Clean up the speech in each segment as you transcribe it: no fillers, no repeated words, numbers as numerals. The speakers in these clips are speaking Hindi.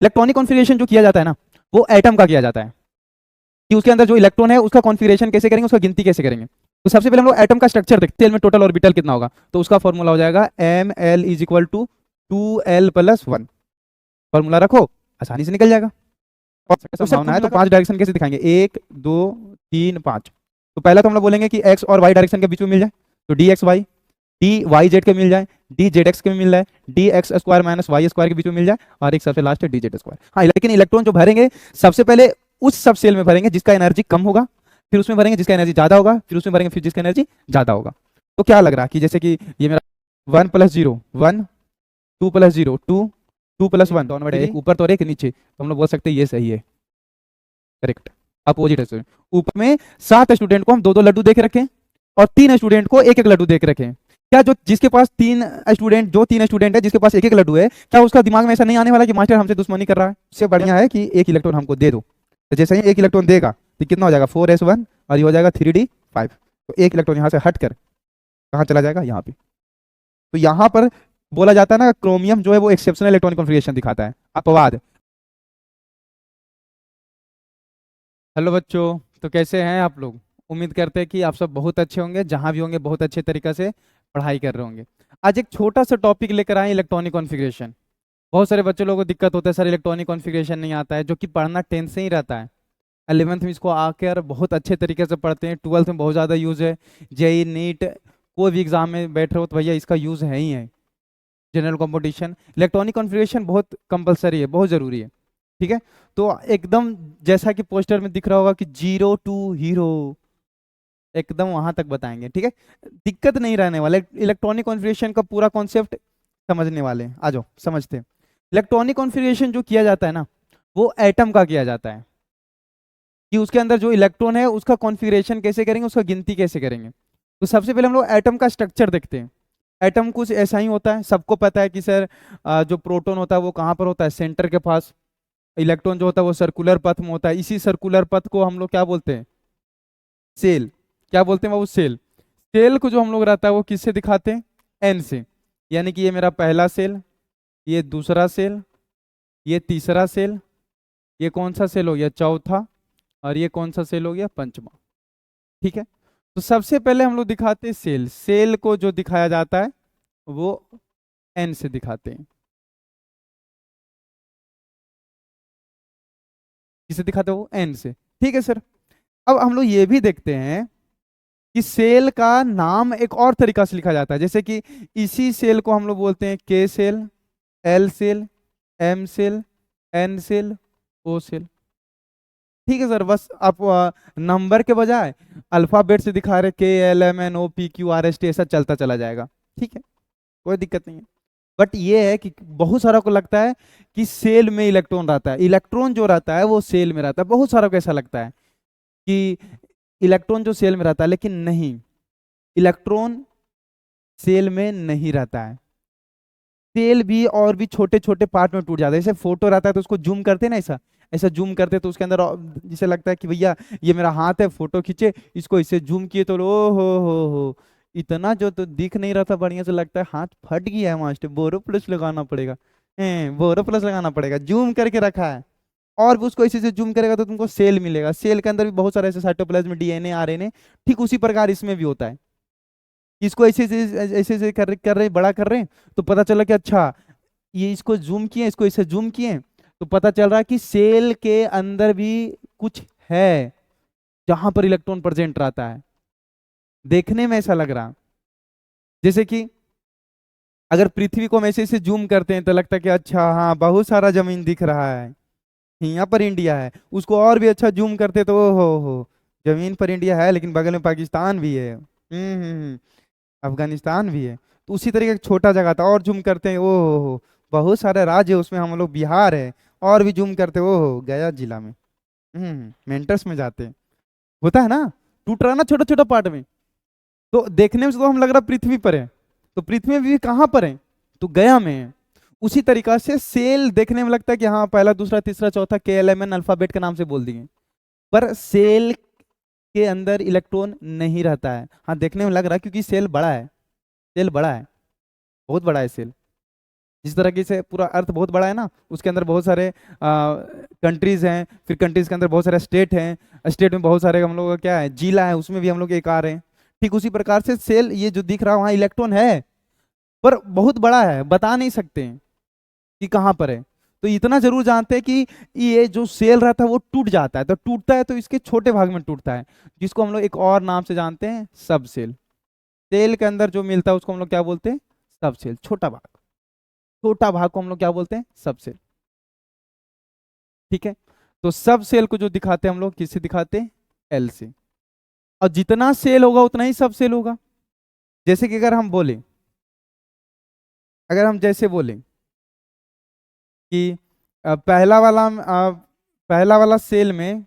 इलेक्ट्रॉनिक कॉन्फ़िगरेशन जो किया जाता है ना, वो एटम का किया जाता है कि उसके अंदर जो इलेक्ट्रॉन है उसका कॉन्फ़िगरेशन कैसे करेंगे, उसका गिनती कैसे करेंगे। तो सबसे पहले हम लोग एटम का स्ट्रक्चर देखते हैं, में टोटल ऑर्बिटल कितना होगा। तो उसका फॉर्मूला हो जाएगा ml is equal to 2l+1। Formula रखो, आसानी से निकल जाएगा। और संभावना है तो 5 डायरेक्शन कैसे दिखाएंगे, 1 2 3 5। तो पहला तो हम लोग बोलेंगे कि x और y डायरेक्शन के बीच में मिल जाए, तो dxy, dy z के मिल जाए, dzx के मिल जाए, dx square minus y square के बीच में मिल जाए, और एक सबसे लास्ट है dz स्क्वायर। हाँ, लेकिन इलेक्ट्रॉन जो भरेंगे सबसे पहले उस सब सेल में भरेंगे जिसका एनर्जी कम होगा, फिर उसमें भरेंगे जिसका एनर्जी ज्यादा होगा, फिर उसमें भरेंगे फिर जिसका एनर्जी ज्यादा होगा। तो क्या लग रहा है कि जैसे कि ये मेरा 1+0 1, 2+0 2, 2+1 दोनों बड़े, एक ऊपर तो और एक नीचे, तो हम लोग बोल सकते हैं ये सही है, करेक्ट। अपोजिट है, ऊपर में 7 स्टूडेंट को हम 2-2 लड्डू दे के रखें और 3 स्टूडेंट को 1-1 लड्डू दे के रखें। क्या जो जिसके पास 3 स्टूडेंट है, जिसके पास 1-1 लड्डू है, क्या उसका दिमाग में ऐसा नहीं आने वाला कि मास्टर हमसे दुश्मनी कर रहा है? इससे बढ़िया है कि एक इलेक्ट्रॉन हमको दे दो। तो जैसे ही एक इलेक्ट्रॉन देगा तो कितना हो जाएगा, 4s1, और ये हो जाएगा 3d5। तो एक इलेक्ट्रॉन यहाँ से हट कर कहाँ चला जाएगा, यहाँ पे। तो यहाँ पर बोला जाता है ना, क्रोमियम जो है वो एक्सेप्शनल इलेक्ट्रॉनिक कॉन्फ़िगरेशन दिखाता है, अपवाद। हेलो बच्चों, तो कैसे हैं आप लोग? उम्मीद करते हैं कि आप सब बहुत अच्छे होंगे, जहां भी होंगे बहुत अच्छे तरीके से पढ़ाई कर रहे होंगे। आज एक छोटा सा टॉपिक लेकर आए, इलेक्ट्रॉनिक कॉन्फ़िगरेशन। बहुत सारे बच्चों लोगों को दिक्कत होता है, सर इलेक्ट्रॉनिक कॉन्फ़िगरेशन नहीं आता है, जो कि पढ़ना 10th से ही रहता है। 11th में इसको आकर बहुत अच्छे तरीके से पढ़ते हैं, 12th में बहुत ज़्यादा यूज़ है, जेई नीट कोई भी एग्जाम में बैठ रहे हो तो भैया इसका यूज़ है ही है। जनरल कंपटीशन इलेक्ट्रॉनिक कॉन्फ़िगरेशन बहुत कंपलसरी है, बहुत ज़रूरी है, ठीक है। तो एकदम जैसा कि पोस्टर में दिख रहा होगा कि 0 टू हीरो, एकदम वहां तक बताएंगे, ठीक है। दिक्कत नहीं रहने वाला, इलेक्ट्रॉनिक कॉन्फ़िगरेशन का पूरा कॉन्सेप्ट समझने वाले हैं। आ जाओ समझते हैं। इलेक्ट्रॉनिक कॉन्फ़िगरेशन जो किया जाता है ना, वो एटम का किया जाता है कि उसके अंदर जो इलेक्ट्रॉन है उसका कॉन्फ़िगरेशन कैसे करेंगे, उसका गिनती कैसे करेंगे। तो सबसे पहले हम लोग एटम का स्ट्रक्चर देखते हैं। एटम कुछ ऐसा ही होता है, सबको पता है कि सर जो प्रोटॉन होता है वो कहाँ पर होता है, सेंटर के पास। इलेक्ट्रॉन जो होता है वो सर्कुलर पथ में होता है, इसी सर्कुलर पथ को हम लोग क्या बोलते हैं, सेल। क्या बोलते हैं वो, सेल। सेल को जो हम लोग रहता है वो किससे दिखाते हैं, एन से। यानी कि ये मेरा पहला सेल, ये दूसरा सेल, ये तीसरा सेल, ये कौन सा सेल हो गया, चौथा, और ये कौन सा सेल हो गया, पंचमा, ठीक है। तो सबसे पहले हम लोग दिखाते हैं सेल। सेल को जो दिखाया जाता है वो एन से दिखाते हैं। किसे दिखाते हैं, वो एन से, ठीक है सर। अब हम लोग ये भी देखते हैं कि सेल का नाम एक और तरीका से लिखा जाता है, जैसे कि इसी सेल को हम लोग बोलते हैं K shell, L shell, M shell, N shell, O shell, ठीक है सर। बस आप नंबर के बजाय अल्फाबेट से दिखा रहे, KLMNOPQRST, ऐसा चलता चला जाएगा, ठीक है, कोई दिक्कत नहीं है। बट ये है कि बहुत सारा को लगता है कि सेल में इलेक्ट्रॉन रहता है, इलेक्ट्रॉन जो रहता है वो सेल में रहता है। बहुत सारा को ऐसा लगता है कि इलेक्ट्रॉन जो सेल में रहता है, लेकिन नहीं, इलेक्ट्रॉन सेल में नहीं रहता है। सेल भी और भी छोटे छोटे पार्ट में टूट जाता है। जैसे फोटो रहता है तो उसको जूम करते हैं ना, ऐसा ऐसा जूम करते तो उसके अंदर जिसे लगता है कि भैया ये मेरा हाथ है, फोटो खींचे, इसको इसे जूम किए तो ओ हो, इतना जो तो दिख नहीं रहा था बढ़िया से, लगता है हाथ फट गया है मास्टर, बोरो प्लस लगाना पड़ेगा, बोरो प्लस लगाना पड़ेगा, जूम करके रखा है। और भी उसको इसी से जूम करेगा तो तुमको सेल मिलेगा। सेल के अंदर भी बहुत सारे ऐसे साइटोप्लाज्म, DNA, RNA, ठीक उसी प्रकार इसमें भी होता है। इसको ऐसे ऐसे कर रहे बड़ा कर रहे हैं, तो पता चला कि अच्छा ये इसको जूम किए, इसको इसे जूम किए, तो पता चल रहा है कि सेल के अंदर भी कुछ है जहां पर इलेक्ट्रॉन प्रेजेंट रहता है। देखने में ऐसा लग रहा, जैसे कि अगर पृथ्वी को हम ऐसे ऐसे जूम करते हैं तो लगता है कि अच्छा हाँ बहुत सारा जमीन दिख रहा है, यहाँ पर इंडिया है। उसको और भी अच्छा जूम करते तो ओ हो, जमीन पर इंडिया है लेकिन बगल में पाकिस्तान भी है, अफगानिस्तान भी है। तो उसी तरीके का छोटा जगह था, और जूम करते हैं ओ हो, बहुत सारे राज्य है उसमें, हम लोग बिहार है। और भी जूम करते ओ हो, गया जिला में, मेंटर्स में जाते हैं। होता है ना, टूट रहा ना छोटा छोटा पार्ट में। तो देखने में तो हम लग रहा पृथ्वी पर है, तो पृथ्वी में भी कहाँ पर है, तो गया में है। उसी तरीका से सेल देखने में लगता है कि हाँ पहला दूसरा तीसरा चौथा KLMN अल्फाबेट के नाम से बोल दिए, पर सेल के अंदर इलेक्ट्रॉन नहीं रहता है। हाँ देखने में लग रहा है क्योंकि सेल बड़ा है, सेल बड़ा है, बहुत बड़ा है सेल। जिस तरीके से पूरा अर्थ बहुत बड़ा है ना, उसके अंदर बहुत सारे कंट्रीज हैं, फिर कंट्रीज के अंदर बहुत सारे स्टेट हैं, स्टेट में बहुत सारे हम लोग का क्या है, जिला है, उसमें भी हम लोग एक आ रहे हैं। ठीक उसी प्रकार से सेल, ये जो दिख रहा है वहाँ इलेक्ट्रॉन है, पर बहुत बड़ा है, बता नहीं सकते हैं कि कहाँ पर है। तो इतना जरूर जानते हैं कि ये जो सेल रहता है वो टूट जाता है, तो टूटता है तो इसके छोटे भाग में टूटता है, जिसको हम लोग एक और नाम से जानते हैं, सब सेल। सेल के अंदर जो मिलता है उसको हम लोग क्या बोलते हैं, सब सेल। छोटा भाग, छोटा भाग को हम लोग क्या बोलते हैं, सब सेल। ठीक है। तो सब सेल को जो दिखाते हैं हम लोग किससे दिखाते हैं, एल से। और जितना सेल होगा उतना ही सब सेल होगा। जैसे कि अगर हम बोले, अगर हम जैसे बोले कि पहला वाला सेल में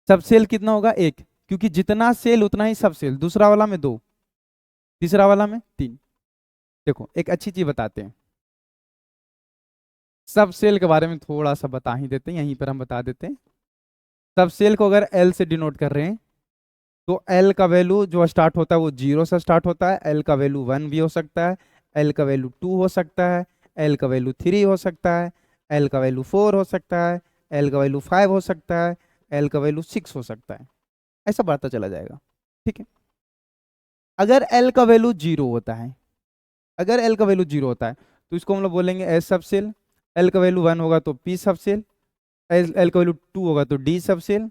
सब सेल कितना होगा, एक, क्योंकि जितना सेल उतना ही सब सेल। दूसरा वाला में दो, तीसरा वाला में तीन। देखो एक अच्छी चीज बताते हैं, सब सेल के बारे में थोड़ा सा बता ही देते हैं, यहीं पर हम बता देते हैं। सब सेल को अगर एल से डिनोट कर रहे हैं, तो एल का वैल्यू जो स्टार्ट होता है वो 0 से स्टार्ट होता है, एल का वैल्यू 1 भी हो सकता है, एल का वैल्यू 2 हो सकता है, एल का वैल्यू 3 हो सकता है, एल का वैल्यू 4 हो सकता है, एल का वैल्यू 5 हो सकता है, एल का वैल्यू 6 हो सकता है। ऐसा बढ़ता चला जाएगा। ठीक है। अगर एल का वैल्यू 0 होता है, अगर एल का वैल्यू 0 होता है, तो इसको हम लोग बोलेंगे एस सब सेल। एल का वैल्यू 1 होगा तो पी सब सेल, एल का वैल्यू 2 होगा तो डी सब सेल,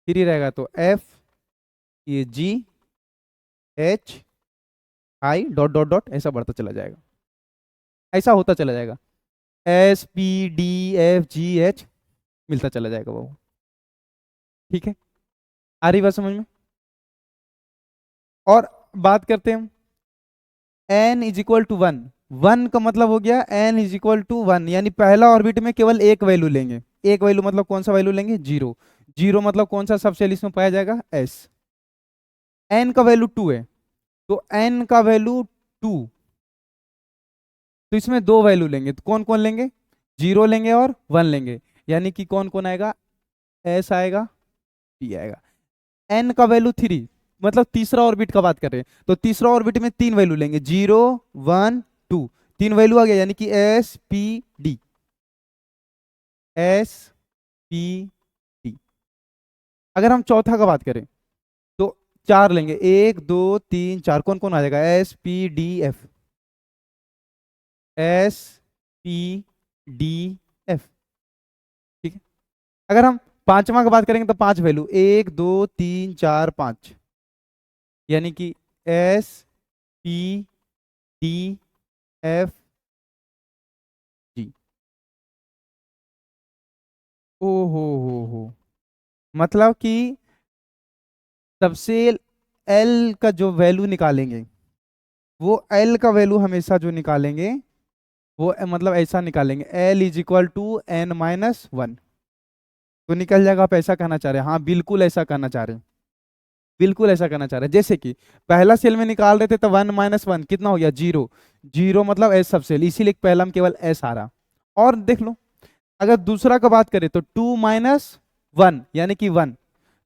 3 रहेगा तो एफ, ये जी, एच, आई, डॉट डॉट डॉट, ऐसा बढ़ता चला जाएगा, ऐसा होता चला जाएगा। एस पी डी एफ जी एच मिलता चला जाएगा वो। ठीक है, आ रही बात समझ में। और बात करते हैं, n is equal to one. One का मतलब हो गया n is equal to one, यानी पहला ऑर्बिट में केवल एक वैल्यू लेंगे। एक वैल्यू मतलब कौन सा वैल्यू लेंगे, जीरो। जीरो मतलब कौन सा सबसेल इसमें पाया जाएगा, एस। एन का वैल्यू 2 है, तो एन का वैल्यू 2, तो इसमें दो वैल्यू लेंगे, तो कौन कौन लेंगे, जीरो लेंगे और वन लेंगे, यानी कि कौन कौन आएगा, एस आएगा, पी आएगा। एन का वैल्यू 3, मतलब तीसरा ऑर्बिट का बात कर रहे हैं, तो तीसरा ऑर्बिट में तीन वैल्यू लेंगे, 0 1 2, तीन वैल्यू आ गया, यानी कि S P D, S P D. अगर हम चौथा का बात करें तो चार लेंगे, 1 2 3 4, कौन कौन आ जाएगा, S P D F, S P D F. ठीक है। अगर हम पांचवा का बात करेंगे तो पांच वैल्यू, 1 2 3 4 5, यानी कि S P D F G. ओ हो, मतलब कि सबसे एल का जो वैल्यू निकालेंगे, वो एल का वैल्यू हमेशा जो निकालेंगे वो मतलब ऐसा निकालेंगे, l is equal to n minus one, तो निकल जाएगा। आप ऐसा कहना चाह रहे हैं, हाँ बिल्कुल ऐसा कहना चाह रहे हैं, बिल्कुल ऐसा करना चाह रहे हैं। जैसे कि पहला सेल में निकाल रहे थे तो 1 माइनस वन कितना हो गया, जीरो। जीरो मतलब एस सब सेल, इसीलिए पहला में केवल एस आ रहा। और देख लो, अगर दूसरा का बात करें तो 2 माइनस वन यानी कि वन,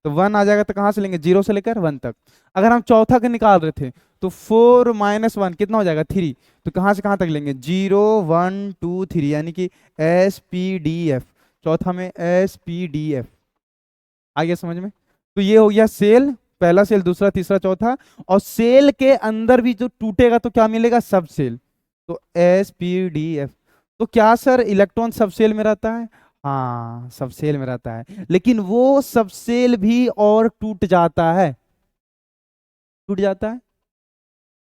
तो वन आ जाएगा, तो कहाँ से लेंगे, जीरो से लेकर वन तक। अगर हम चौथा का निकाल रहे थे तो 4 माइनस वन कितना हो जाएगा, थ्री, तो कहाँ से कहाँ तक लेंगे, 0 1 2 3, यानी कि एस पी डी एफ। चौथा में एस पी डी एफ आ गया समझ में। तो ये हो गया सेल, पहला सेल, दूसरा, तीसरा, चौथा। और सेल के अंदर भी जो टूटेगा तो क्या मिलेगा, सब सेल, तो एस पी डी एफ। तो क्या सर इलेक्ट्रॉन सब सेल में रहता है, हाँ सब सेल में रहता है, लेकिन वो सब सेल भी और टूट जाता है, टूट जाता है।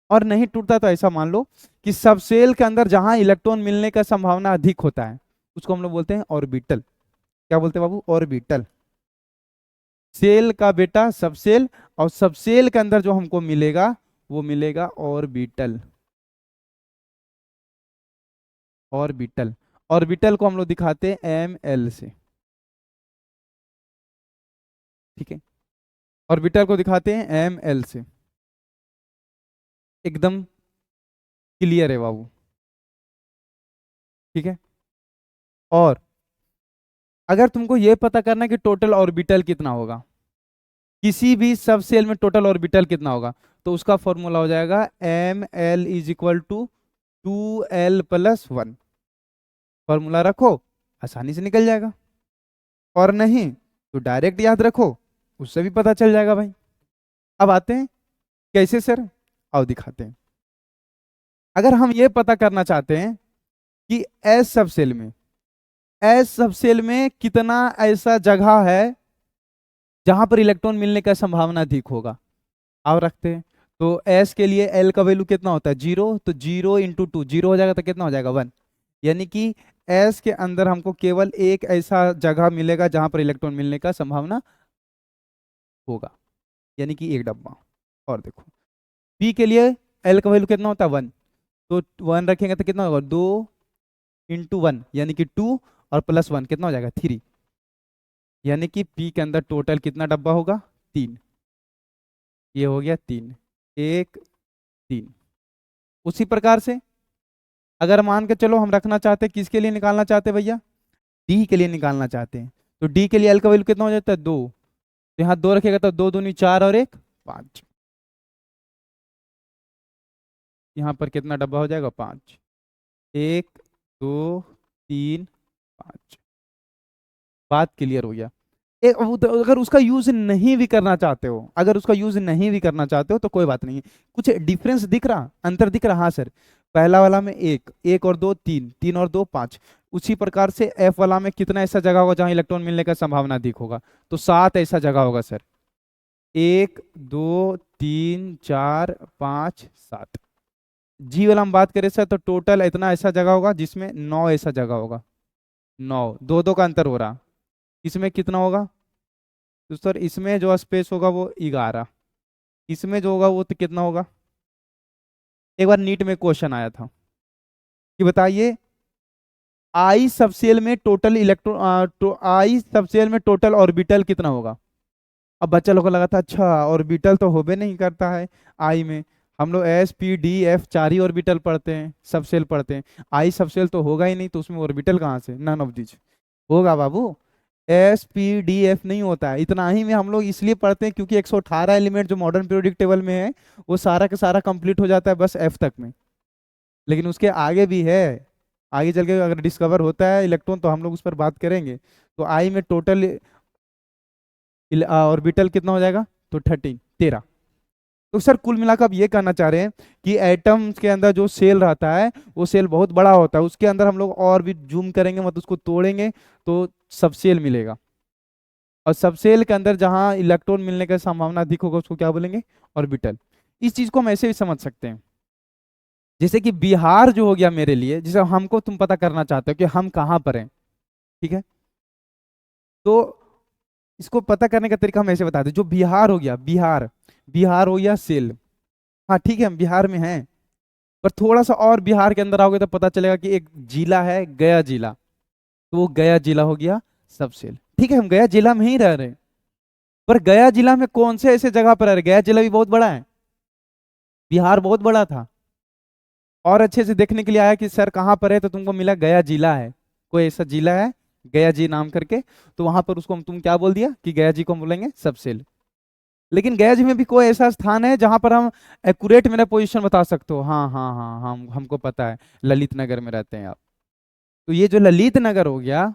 और नहीं टूटता तो ऐसा मान लो कि सब सेल के अंदर जहां इलेक्ट्रॉन मिलने का संभावना अधिक होता है उसको हम लोग बोलते हैं ऑर्बिटल। क्या बोलते हैं बाबू, ऑर्बिटल। सेल का बेटा सबसेल, और सबसेल के अंदर जो हमको मिलेगा वो मिलेगा ऑर्बिटल। ऑर्बिटल, ऑर्बिटल को हम लोग दिखाते हैं एम एल से। ठीक है, ऑर्बिटल को दिखाते हैं एम एल से, एकदम क्लियर है बाबू। ठीक है। और अगर तुमको ये पता करना है कि टोटल ऑर्बिटल कितना होगा, किसी भी सब सेल में टोटल ऑर्बिटल कितना होगा, तो उसका फॉर्मूला हो जाएगा m l is equal to 2l+1। Formula रखो, आसानी से निकल जाएगा, और नहीं तो डायरेक्ट याद रखो, उससे भी पता चल जाएगा भाई। अब आते हैं कैसे सर, आओ दिखाते हैं। अगर हम ये पता करना चाहते हैं कि एस सब सेल में कितना ऐसा जगह है जहां पर इलेक्ट्रॉन मिलने का संभावना अधिक होगा, आओ रखते हैं। तो एस के लिए एल का वैल्यू कितना होता है 0, तो 0 × 2, 0 हो जाएगा तो कितना हो जाएगा 1। यानी कि एस के अंदर हमको केवल एक ऐसा जगह मिलेगा जहां पर इलेक्ट्रॉन मिलने का संभावना होगा, यानी कि एक डब्बा। और देखो पी के लिए एल का वैल्यू कितना होता है 1, तो 1 रखेंगे तो कितना होगा 2 × 1 यानी कि 2 और +1 कितना हो जाएगा 3, यानी कि पी के अंदर टोटल कितना डब्बा होगा 3। ये हो गया 3, 1 3। उसी प्रकार से अगर मान के चलो हम रखना चाहते हैं, किसके लिए निकालना चाहते हैं भैया, डी के लिए निकालना चाहते हैं, तो डी के लिए एल का वैल्यू कितना हो जाता है 2, तो यहाँ 2 रखेगा तो 2 दूनी 4 और 1 5, यहाँ पर कितना डब्बा हो जाएगा 5, 1 2 3 5। बात क्लियर हो गया। एक अगर उसका यूज नहीं भी करना चाहते हो, अगर उसका यूज नहीं भी करना चाहते हो तो कोई बात नहीं है। कुछ डिफरेंस दिख रहा, अंतर दिख रहा, हाँ सर, पहला वाला में 1, 1 और 2 3, 3 और 2 5। उसी प्रकार से एफ वाला में कितना ऐसा जगह होगा जहां इलेक्ट्रॉन मिलने का संभावना अधिक होगा, तो 7 ऐसा जगह होगा सर, 1 2 3 4 5 7। जी वाला हम बात करें सर तो टोटल इतना ऐसा जगह होगा जिसमें 9 ऐसा जगह होगा, 9, 2 2 का अंतर हो रहा। इसमें कितना होगा, तो सर इसमें जो स्पेस होगा वो 11, इसमें जो होगा वो तो कितना होगा। एक बार नीट में क्वेश्चन आया था कि बताइए आई सबसेल में टोटल इलेक्ट्रॉन आई सबसेल में टोटल ऑर्बिटल कितना होगा। अब बच्चा लोग को लगा था अच्छा ऑर्बिटल तो होबे नहीं करता है आई में, हम लोग एस पी डी एफ 4 ही ऑर्बिटल पढ़ते हैं, सबसेल पढ़ते हैं, आई सबसेल तो होगा ही नहीं, तो उसमें ऑर्बिटल कहाँ से, नन ऑफ दिस होगा बाबू। एस पी डी एफ नहीं होता है, इतना ही में हम लोग इसलिए पढ़ते हैं क्योंकि 118 एलिमेंट जो मॉडर्न पीरियोडिक टेबल में है वो सारा का सारा कंप्लीट हो जाता है बस एफ तक में, लेकिन उसके आगे भी है, आगे चल के अगर डिस्कवर होता है इलेक्ट्रॉन तो हम लोग उस पर बात करेंगे। तो आई में टोटल ऑर्बिटल कितना हो जाएगा, तो 13। तो सर कुल मिलाकर आप ये कहना चाह रहे हैं कि एटम्स के अंदर जो सेल रहता है वो सेल बहुत बड़ा होता है, उसके अंदर हम लोग और भी जूम करेंगे मतलब उसको तोड़ेंगे तो सबसेल मिलेगा, और सबसेल के अंदर जहां इलेक्ट्रॉन मिलने का संभावना अधिक होगा उसको क्या बोलेंगे, ऑर्बिटल। इस चीज को हम ऐसे भी समझ सकते हैं, जैसे कि बिहार जो हो गया मेरे लिए, जैसे हमको तुम पता करना चाहते हो कि हम कहाँ पर हैं, ठीक है, तो इसको पता करने का तरीका हम ऐसे बताते हैं, जो बिहार हो गया, बिहार बिहार हो गया सेल, हाँ ठीक है हम बिहार में हैं, पर थोड़ा सा और बिहार के अंदर आओगे तो पता चलेगा कि एक जिला है गया जिला, तो वो गया जिला हो गया सब सेल, ठीक है हम गया जिला में ही रह रहे हैं, पर गया जिला में कौन से ऐसे जगह पर रह रहे, गया जिला भी बहुत बड़ा है, बिहार बहुत बड़ा था, और अच्छे से देखने के लिए आया कि सर कहाँ पर है, तो तुमको मिला गया जिला है, कोई ऐसा जिला है गया जी नाम करके, तो वहां पर उसको तुम क्या बोल दिया कि गया जी को हम बोलेंगे सब सेल। लेकिन गया जी में भी कोई ऐसा स्थान है जहां पर हम एक्यूरेट मेरा पोजीशन बता सकते हो, हाँ हाँ हाँ हाँ हमको पता है ललित नगर में रहते हैं आप, तो ये जो ललित नगर हो गया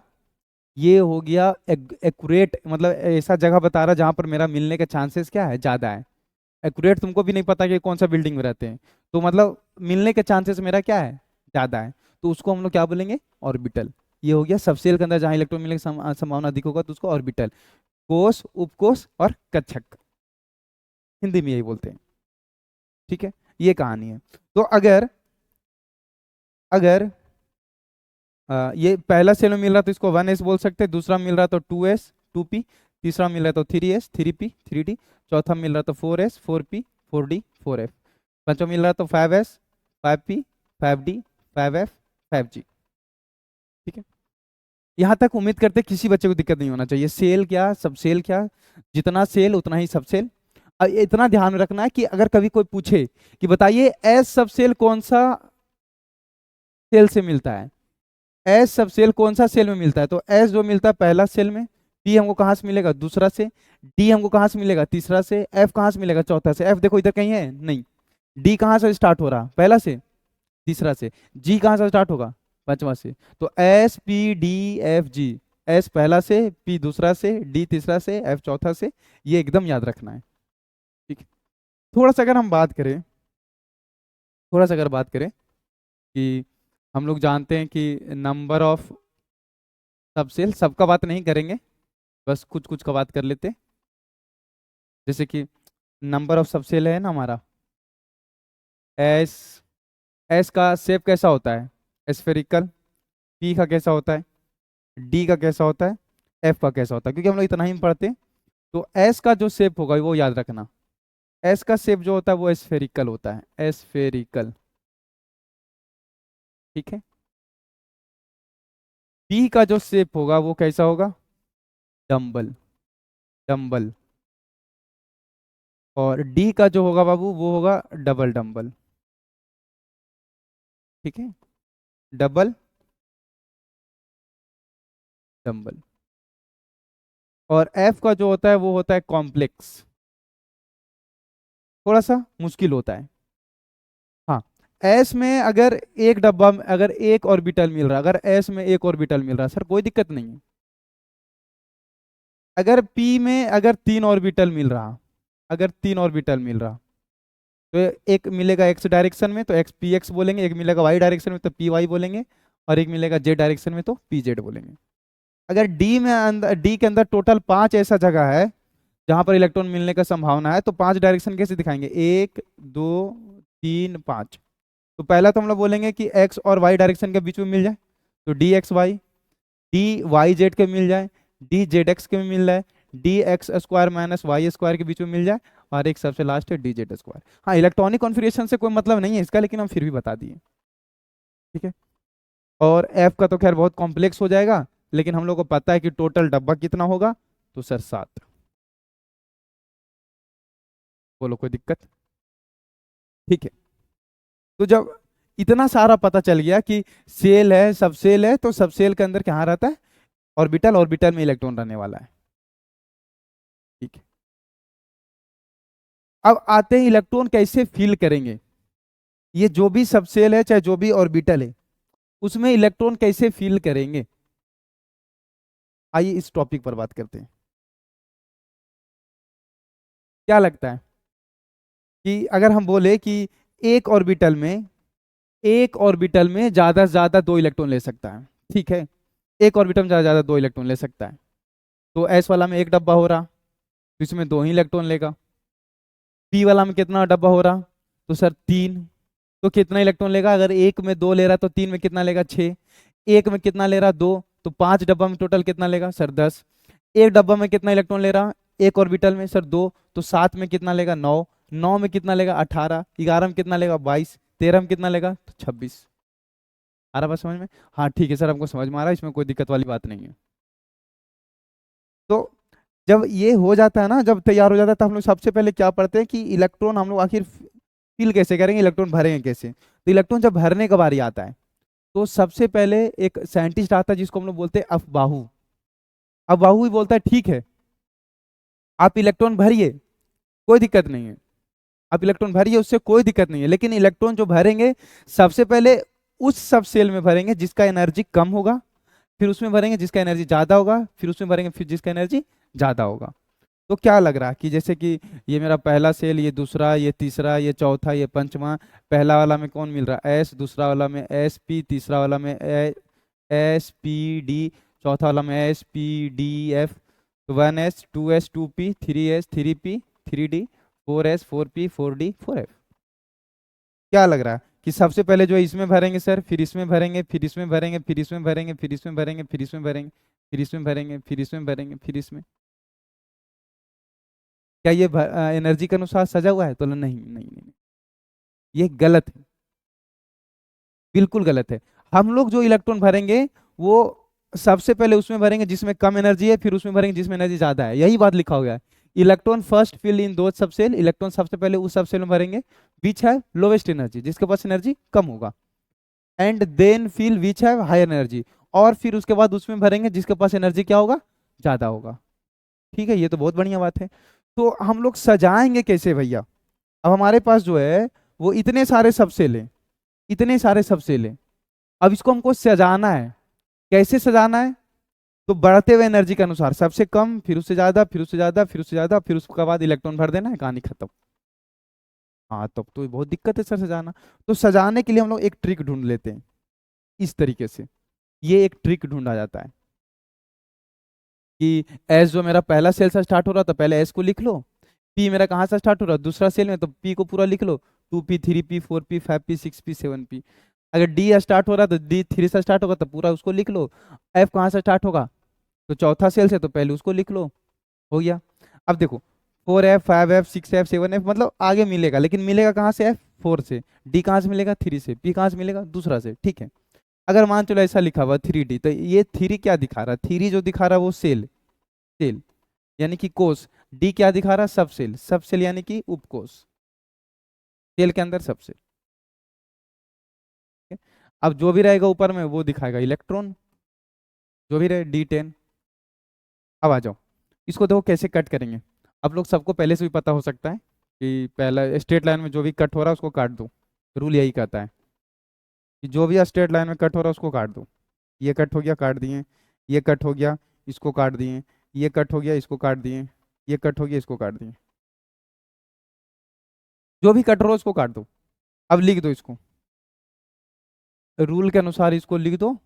ये हो गया एक्यूरेट, मतलब ऐसा जगह बता रहा जहां पर मेरा मिलने के चांसेस क्या है ज्यादा है। एक्यूरेट तुमको भी नहीं पता कि कौन सा बिल्डिंग में रहते हैं, तो मतलब मिलने के चांसेस मेरा क्या है ज्यादा है, तो उसको हम लोग क्या बोलेंगे ऑर्बिटल। ये हो गया सबसेल के अंदर जहां इलेक्ट्रॉन मिलने की संभावना अधिक होगा तो उसको ऑर्बिटल, कोष उपकोष और कक्षक, हिंदी में यही बोलते हैं, ठीक है ये कहानी है। तो अगर अगर ये पहला सेल में मिल रहा तो इसको 1s बोल सकते हैं, दूसरा मिल रहा तो 2s 2p, तीसरा मिल रहा तो 3s 3p 3d, चौथा मिल रहा तो 4s 4p 4d 4f, पांचवा मिल रहा तो 5s 5p 5d 5f 5g, ठीक है। यहाँ तक उम्मीद करते हैं किसी बच्चे को दिक्कत नहीं होना चाहिए, सेल क्या सब सेल क्या, जितना सेल उतना ही सब सेल। इतना ध्यान में रखना है कि अगर कभी कोई पूछे कि बताइए एस सब सेल कौन सा सेल से मिलता है, एस सब सेल कौन सा सेल में मिलता है, तो एस जो मिलता है पहला सेल में, पी हमको कहाँ से मिलेगा दूसरा से, डी हमको कहाँ से मिलेगा तीसरा से, एफ कहाँ से मिलेगा चौथा से, एफ देखो इधर कहीं है नहीं, डी कहाँ से स्टार्ट हो रहा पहला से, तीसरा से। जी कहाँ से स्टार्ट होगा? पांचवा से। तो एस पी डी एफ जी, एस पहला से, पी दूसरा से, डी तीसरा से, एफ चौथा से। ये एकदम याद रखना है। ठीक है। थोड़ा सा अगर हम बात करें, थोड़ा सा अगर बात करें कि हम लोग जानते हैं कि नंबर ऑफ सबसेल, सबका बात नहीं करेंगे, बस कुछ कुछ का बात कर लेते हैं। जैसे कि नंबर ऑफ सबसेल है ना हमारा एस, एस का शेप कैसा होता है? स्फेरिकल। पी का कैसा होता है? डी का कैसा होता है? एफ का कैसा होता है? क्योंकि हम लोग इतना ही पढ़ते हैं। तो एस का जो शेप होगा वो याद रखना। एस का शेप जो होता है वो स्फेरिकल होता है, स्फेरिकल। ठीक है। पी का जो शेप होगा वो कैसा होगा? Dumbbell, dumbbell. और डी का जो होगा बाबू वो होगा डबल डम्बल। ठीक है, डबल डम्बल। और एफ का जो होता है वो होता है कॉम्प्लेक्स, थोड़ा सा मुश्किल होता है। हाँ, एस में अगर एक डब्बा में अगर एक ऑर्बिटल मिल रहा है, अगर एस में एक ऑर्बिटल मिल रहा है सर, कोई दिक्कत नहीं है। अगर पी में अगर तीन ऑर्बिटल मिल रहा, अगर तीन ऑर्बिटल मिल रहा, तो एक मिलेगा एक्स डायरेक्शन में तो एक्स पी एक्स बोलेंगे, एक मिलेगा वाई डायरेक्शन में तो पी वाई बोलेंगे, और एक मिलेगा जेड डायरेक्शन में तो पी जेड बोलेंगे। अगर डी में अंदर, डी के अंदर टोटल पांच ऐसा जगह है जहां पर इलेक्ट्रॉन मिलने का संभावना है, तो पांच डायरेक्शन कैसे दिखाएंगे? एक, दो, तीन, पांच। तो पहला तो हम लोग बोलेंगे कि एक्स और वाई डायरेक्शन के बीच में मिल जाए, तो d x y. D y z के मिल जाए, डी जेड एक्स के में मिल जाए, d x square minus y square के बीच में मिल जाए, और एक सबसे लास्ट है डी जेड स्क्वायर। हाँ, इलेक्ट्रॉनिक कॉन्फ़िगरेशन से कोई मतलब नहीं है इसका, लेकिन हम फिर भी बता दिए। ठीक है। और एफ का तो खैर बहुत कॉम्प्लेक्स हो जाएगा, लेकिन हम लोग को पता है कि टोटल डब्बा कितना होगा, तो सर 7। बोलो कोई दिक्कत? ठीक है। तो जब इतना सारा पता चल गया कि सेल है, सब सेल है, तो सब सेल के अंदर क्या रहता है? ऑर्बिटल, ऑर्बिटल में इलेक्ट्रॉन रहने वाला है। ठीक है। अब आते हैं इलेक्ट्रॉन कैसे फील करेंगे। ये जो भी सब सेल है, चाहे जो भी ऑर्बिटल है, उसमें इलेक्ट्रॉन कैसे फील करेंगे। आइए इस टॉपिक पर बात करते हैं। क्या लगता है कि अगर हम बोले कि एक ऑर्बिटल में, एक ऑर्बिटल में ज्यादा से ज्यादा दो इलेक्ट्रॉन ले सकता है, ठीक है, एक ऑर्बिटल में ज्यादा से ज्यादा दो इलेक्ट्रॉन ले सकता है, तो एस वाला में एक डब्बा हो रहा, तो इसमें दो ही इलेक्ट्रॉन लेगा। पी वाला में कितना डब्बा हो रहा? तो सर तीन। तो कितना इलेक्ट्रॉन लेगा? अगर एक में दो ले रहा तो तीन में कितना लेगा? 6। एक में कितना ले रहा? दो। तो पांच डब्बा में टोटल कितना लेगा सर? 10। एक डब्बा में कितना इलेक्ट्रॉन ले रहा? एक ऑर्बिटल में सर दो, तो सात में कितना लेगा? 9। 9 में कितना लेगा? 18। 11 में कितना लेगा? 22। 13 में कितना लेगा? तो 26। आ रहा बात समझ में? हाँ ठीक है सर, हमको समझ में आ रहा है, इसमें कोई दिक्कत वाली बात नहीं है। तो जब ये हो जाता है ना, जब तैयार हो जाता है, तो हम लोग सबसे पहले क्या पढ़ते हैं कि इलेक्ट्रॉन हम लोग आखिर फील कैसे करेंगे, इलेक्ट्रॉन भरेंगे कैसे। तो इलेक्ट्रॉन जब भरने का बारी आता है, तो सबसे पहले एक साइंटिस्ट आता है जिसको हम लोग बोलते हैं अफबाहु। अफबाहु ही बोलता है ठीक है, आप इलेक्ट्रॉन भरिए, कोई दिक्कत नहीं है, आप इलेक्ट्रॉन भरिए, उससे कोई दिक्कत नहीं है, लेकिन इलेक्ट्रॉन जो भरेंगे सबसे पहले उस सब सेल में भरेंगे जिसका एनर्जी कम होगा, फिर उसमें भरेंगे जिसका एनर्जी ज्यादा होगा, फिर उसमें भरेंगे फिर जिसका एनर्जी ज्यादा होगा। तो क्या लग रहा है कि जैसे कि ये मेरा पहला सेल, ये दूसरा, ये तीसरा, ये चौथा, ये पंचमा, पहला वाला में कौन मिल रहा है? एस, दूसरा वाला में एस पी, तीसरा वाला में एस पी डी, चौथा वाला में एस पी डी एफ, तो 1s 2s 2p 3s 3p 3d 4s 4p 4d 4f। क्या लग रहा है कि सबसे पहले जो है इसमें भरेंगे सर, फिर इसमें भरेंगे, फिर इसमें भरेंगे, फिर इसमें भरेंगे, फिर इसमें भरेंगे, फिर इसमें भरेंगे, फिर इसमें भरेंगे, फिर इसमें भरेंगे, फिर इसमें। क्या ये एनर्जी के अनुसार सजा हुआ है? तो नहीं नहीं नहीं, नहीं। ये गलत है, बिल्कुल गलत है। हम लोग जो इलेक्ट्रॉन भरेंगे वो सबसे पहले उसमें भरेंगे जिसमें कम एनर्जी है, फिर उसमें भरेंगे जिसमें एनर्जी ज्यादा है, यही बात लिखा हो गया है। इलेक्ट्रॉन फर्स्ट फिल इन दो सबसेल, इलेक्ट्रॉन सबसे पहले उस सबसेल में भरेंगे विच है लोवेस्ट एनर्जी, जिसके पास एनर्जी कम होगा, एंड देन फिल विच है हायर एनर्जी, और फिर उसके बाद उसमें भरेंगे जिसके पास एनर्जी क्या होगा? ज्यादा होगा। ठीक है, ये तो बहुत बढ़िया बात है। तो हम लोग सजाएंगे कैसे भैया? अब हमारे पास जो है वो इतने सारे सबसेल हैं, इतने सारे सब सेल हैं। अब इसको हमको सजाना है। कैसे सजाना है? तो बढ़ते हुए एनर्जी के अनुसार, सबसे कम, फिर उससे ज्यादा, फिर उससे ज्यादा, फिर उससे ज्यादा, फिर उसके बाद इलेक्ट्रॉन भर देना है, कहानी खत्म। हाँ, तब तो ये बहुत दिक्कत है सर सजाना। तो सजाने के लिए हम लोग एक ट्रिक ढूंढ लेते हैं इस तरीके से। ये एक ट्रिक ढूंढा जाता है कि एस जो मेरा पहला सेल से स्टार्ट हो रहा था, पहले एस को लिख लो। पी मेरा कहाँ से स्टार्ट हो रहा है? दूसरा सेल में, तो पी को पूरा लिख लो। 2p, 3p, 4p, 5p, 6p, 7p। अगर डी स्टार्ट हो रहा है तो डी 3 से स्टार्ट होगा तो पूरा उसको लिख लो। एफ कहाँ से स्टार्ट होगा? तो चौथा सेल से, तो पहले उसको लिख लो। हो गया। अब देखो, 4f, 5f, 6f, 7f, मतलब आगे मिलेगा, लेकिन मिलेगा कहाँ से? एफ 4 से। डी कहाँ से मिलेगा? 3 से। पी कहाँ से मिलेगा? दूसरा से। ठीक है। अगर मान चलो ऐसा लिखा हुआ 3d, तो ये 3 क्या दिखा रहा है? 3 जो दिखा रहा है वो सेल, सेल यानी कि कोष। डी क्या दिखा रहा है? सब सेल, सब सेल यानी कि उपकोष, सेल के अंदर सब सेल। ठीक है? अब जो भी रहेगा ऊपर में वो दिखाएगा इलेक्ट्रॉन, जो भी रहे D10। अब आ जाओ, इसको देखो कैसे कट करेंगे। आप लोग सबको पहले से भी पता हो सकता है कि पहला स्ट्रेट लाइन में जो भी कट हो रहा है उसको काट दो। रूल यही कहता है कि जो भी स्ट्रेट लाइन में कट हो रहा है उसको काट दो। ये कट हो गया, काट दिए। ये कट हो गया, इसको काट दिए। ये कट हो गया, इसको काट दिए। ये कट हो गया, इसको काट दिए। जो भी कट हो रहा है उसको काट दो। अब लिख दो इसको, रूल के अनुसार इसको लिख दो।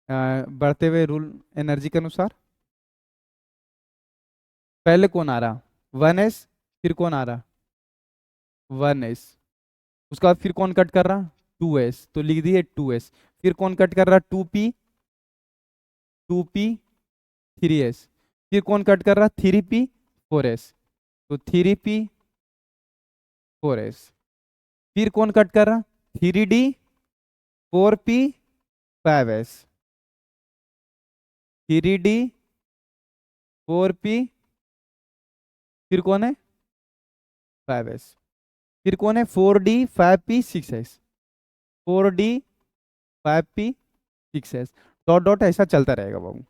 बढ़ते हुए रूल एनर्जी के अनुसार। पहले कौन आ रहा? 1s। फिर कौन आ रहा? 1s। उसका बाद फिर कौन कट कर रहा? 2s, तो लिख दिए 2s। फिर कौन कट कर रहा? 2p, 2p, 3s। फिर कौन कट कर रहा? 3p, 4s, तो 3p, 4s। फिर कौन कट कर रहा? 3d, 4p, 5s, 3d, 4p। फिर कौन है? 5s। फिर कौन है? 4d, 5p, 6s, 4d, 5p, 6s। Dot dot ऐसा चलता रहेगा बाबू।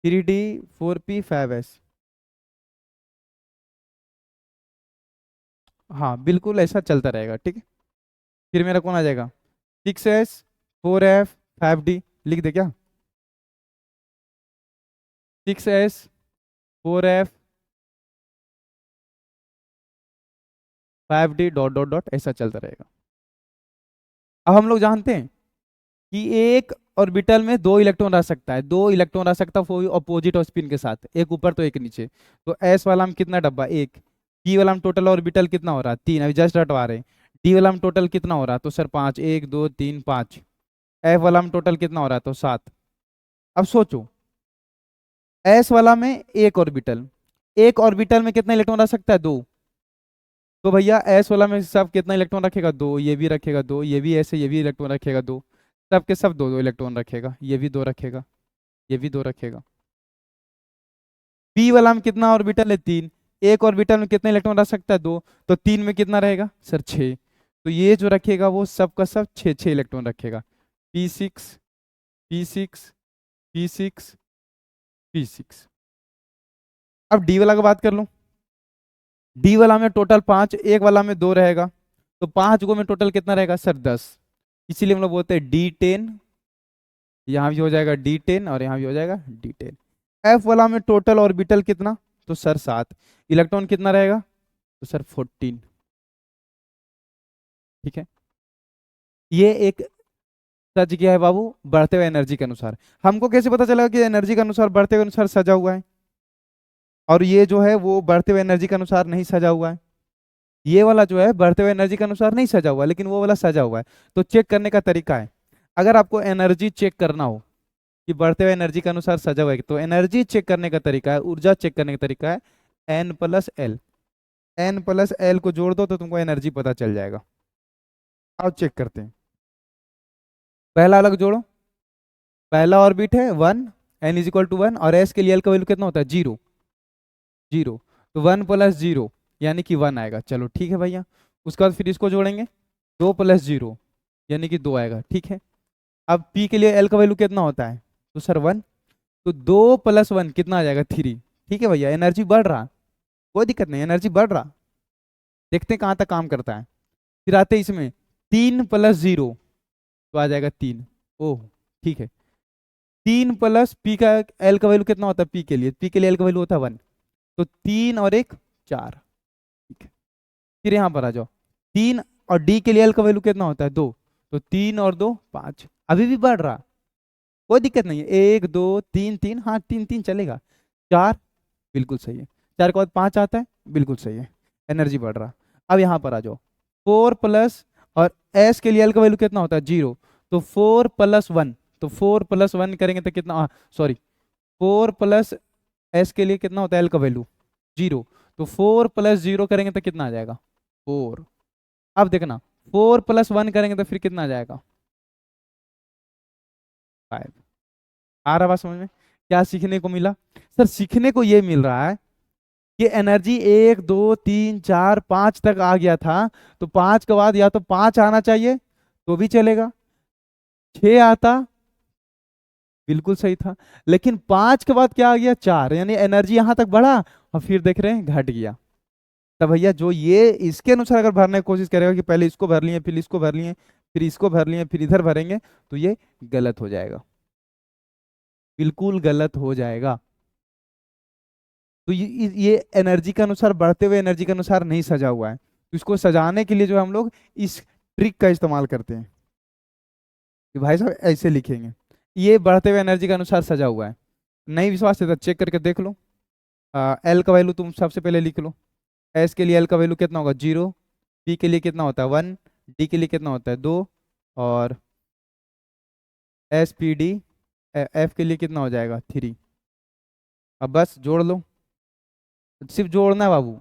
3d, 4p, 5s। हाँ बिल्कुल ऐसा चलता रहेगा। ठीक है। फिर मेरा कौन आ जाएगा? 6s, 4f, 5d। लिख दे क्या? 6s, 4f, 5d, dot dot dot ऐसा चलता रहेगा। अब हम लोग जानते हैं कि एक ऑर्बिटल में दो इलेक्ट्रॉन रह सकता है, दो इलेक्ट्रॉन रह सकता है वो अपोजिट और स्पिन के साथ, एक ऊपर तो एक नीचे। तो एस वाला में कितना डब्बा? एक। पी वाला में टोटल ऑर्बिटल कितना हो रहा है? 3, अभी जस्ट हटवा रहे हैं। डी वाला में टोटल कितना हो रहा है? तो सर 5, 1 2 3 5। एफ वाला में टोटल कितना हो रहा है? तो 7। अब सोचो, एस वाला में एक ऑर्बिटल, एक ऑर्बिटल में कितना इलेक्ट्रॉन रह सकता है? दो। तो भैया एस वाला में सब कितना इलेक्ट्रॉन रखेगा? दो। ये भी रखेगा दो, ये भी ऐसे, ये भी इलेक्ट्रॉन रखेगा दो। सब के सब दो दो इलेक्ट्रॉन रखेगा, ये भी दो रखेगा, ये भी दो रखेगा। पी वाला में कितना ऑर्बिटल है? 3। एक ऑर्बिटल में कितने इलेक्ट्रॉन रख सकता है? दो। तो 3 में कितना रहेगा सर? 6। तो ये जो रखेगा वो सब का सब 6 6 इलेक्ट्रॉन रखेगा। P6, P6, P6, P6। अब डी वाला का बात कर लो। डी वाला में टोटल 5, एक वाला में 2 रहेगा। तो 5 गो में टोटल कितना रहेगा सर? 10। इसीलिए हम लोग बोलते हैं D10। यहाँ भी हो जाएगा D10 और यहाँ भी हो जाएगा D10। एफ वाला में टोटल ऑर्बिटल कितना? तो सर 7। इलेक्ट्रॉन कितना रहेगा? तो सर 14। ठीक है। ये एक सज गया है बाबू बढ़ते हुए एनर्जी के अनुसार। हमको कैसे पता चलेगा कि एनर्जी के अनुसार, बढ़ते हुए अनुसार सजा हुआ है, और ये जो है वो बढ़ते हुए एनर्जी के अनुसार नहीं सजा हुआ है? ये वाला जो है बढ़ते हुए एनर्जी के अनुसार नहीं सजा हुआ, लेकिन वो वाला सजा हुआ है। तो चेक करने का तरीका है, अगर आपको एनर्जी चेक करना हो कि बढ़ते हुए एनर्जी के अनुसार सजा हुआ है, तो एनर्जी चेक करने का तरीका है, ऊर्जा चेक करने का तरीका है N+L। N+L को जोड़ दो तो तुमको एनर्जी पता चल जाएगा। आओ चेक करते हैं। पहला अलग जोड़ो। पहला ऑर्बिट है 1, n=1, और s के लिए l का वैल्यू कितना होता है? 0, 0। तो 1+0 यानी कि 1 आएगा। चलो ठीक है भैया। उसके बाद फिर इसको जोड़ेंगे, 2+0 यानी कि 2 आएगा। ठीक है। अब p के लिए l का वैल्यू कितना होता है? तो सर 1। तो 2+1 कितना आ जाएगा? 3। ठीक है भैया, एनर्जी बढ़ रहा, कोई दिक्कत नहीं, एनर्जी बढ़ रहा। देखते हैं कहाँ तक काम करता है। फिर आते हैं इसमें 3 + 0 तो आ जाएगा 3। ओह ठीक है। 3 + पी का एल का वैल्यू कितना होता है, पी के लिए एल का वैल्यू होता है 1। तो 3 और 1 4। ठीक है। फिर यहाँ पर आ जाओ, 3 और डी के लिए एल का वैल्यू कितना होता है 2। तो 3 और 2 5, अभी भी बढ़ रहा, कोई दिक्कत नहीं है। 1 2 3 3, हाँ 3 3 चलेगा। 4 बिल्कुल सही है। 4 के बाद 5 आता है, बिल्कुल सही है। एनर्जी बढ़ रहा। अब यहाँ पर आ जाओ, 4 और एस के लिए एल का वैल्यू कितना होता है 0। तो 4 + 1, तो 4 + 1 करेंगे तो कितना, सॉरी 4 + एस के लिए कितना होता है एल का वैल्यू 0। तो 4 + 0 करेंगे तो कितना आ जाएगा 4। अब देखना 4 + 1 करेंगे तो फिर कितना आ जाएगा 5। आ रहा बात समझ में? क्या सीखने को मिला सर? सीखने को ये मिल रहा है कि एनर्जी 1 2 3 4 5 तक आ गया था, तो 5 के बाद या तो 5 आना चाहिए तो भी चलेगा, 6 आता बिल्कुल सही था, लेकिन 5 के बाद क्या आ गया 4, यानी एनर्जी यहां तक बढ़ा और फिर देख रहे हैं घट गया। तब भैया जो ये इसके अनुसार अगर भरने की कोशिश करेगा कि पहले इसको भर लिए फिर इसको भर लिए फिर इसको भर लिए फिर इधर भरेंगे, तो ये गलत हो जाएगा, बिल्कुल गलत हो जाएगा। तो ये एनर्जी के अनुसार, बढ़ते हुए एनर्जी के अनुसार नहीं सजा हुआ है। तो इसको सजाने के लिए जो हम लोग इस ट्रिक का इस्तेमाल करते हैं कि भाई साहब ऐसे लिखेंगे, ये बढ़ते हुए एनर्जी के अनुसार सजा हुआ है। नहीं विश्वास है तो चेक करके देख लो। एल का वैल्यू तुम सबसे पहले लिख लो। एस के लिए एल का वैल्यू कितना होगा 0, पी के लिए कितना होता है 1, डी के लिए कितना होता है 2, और एस पी डी एफ के लिए कितना हो जाएगा 3। अब बस जोड़ लो, सिर्फ जोड़ना है बाबू।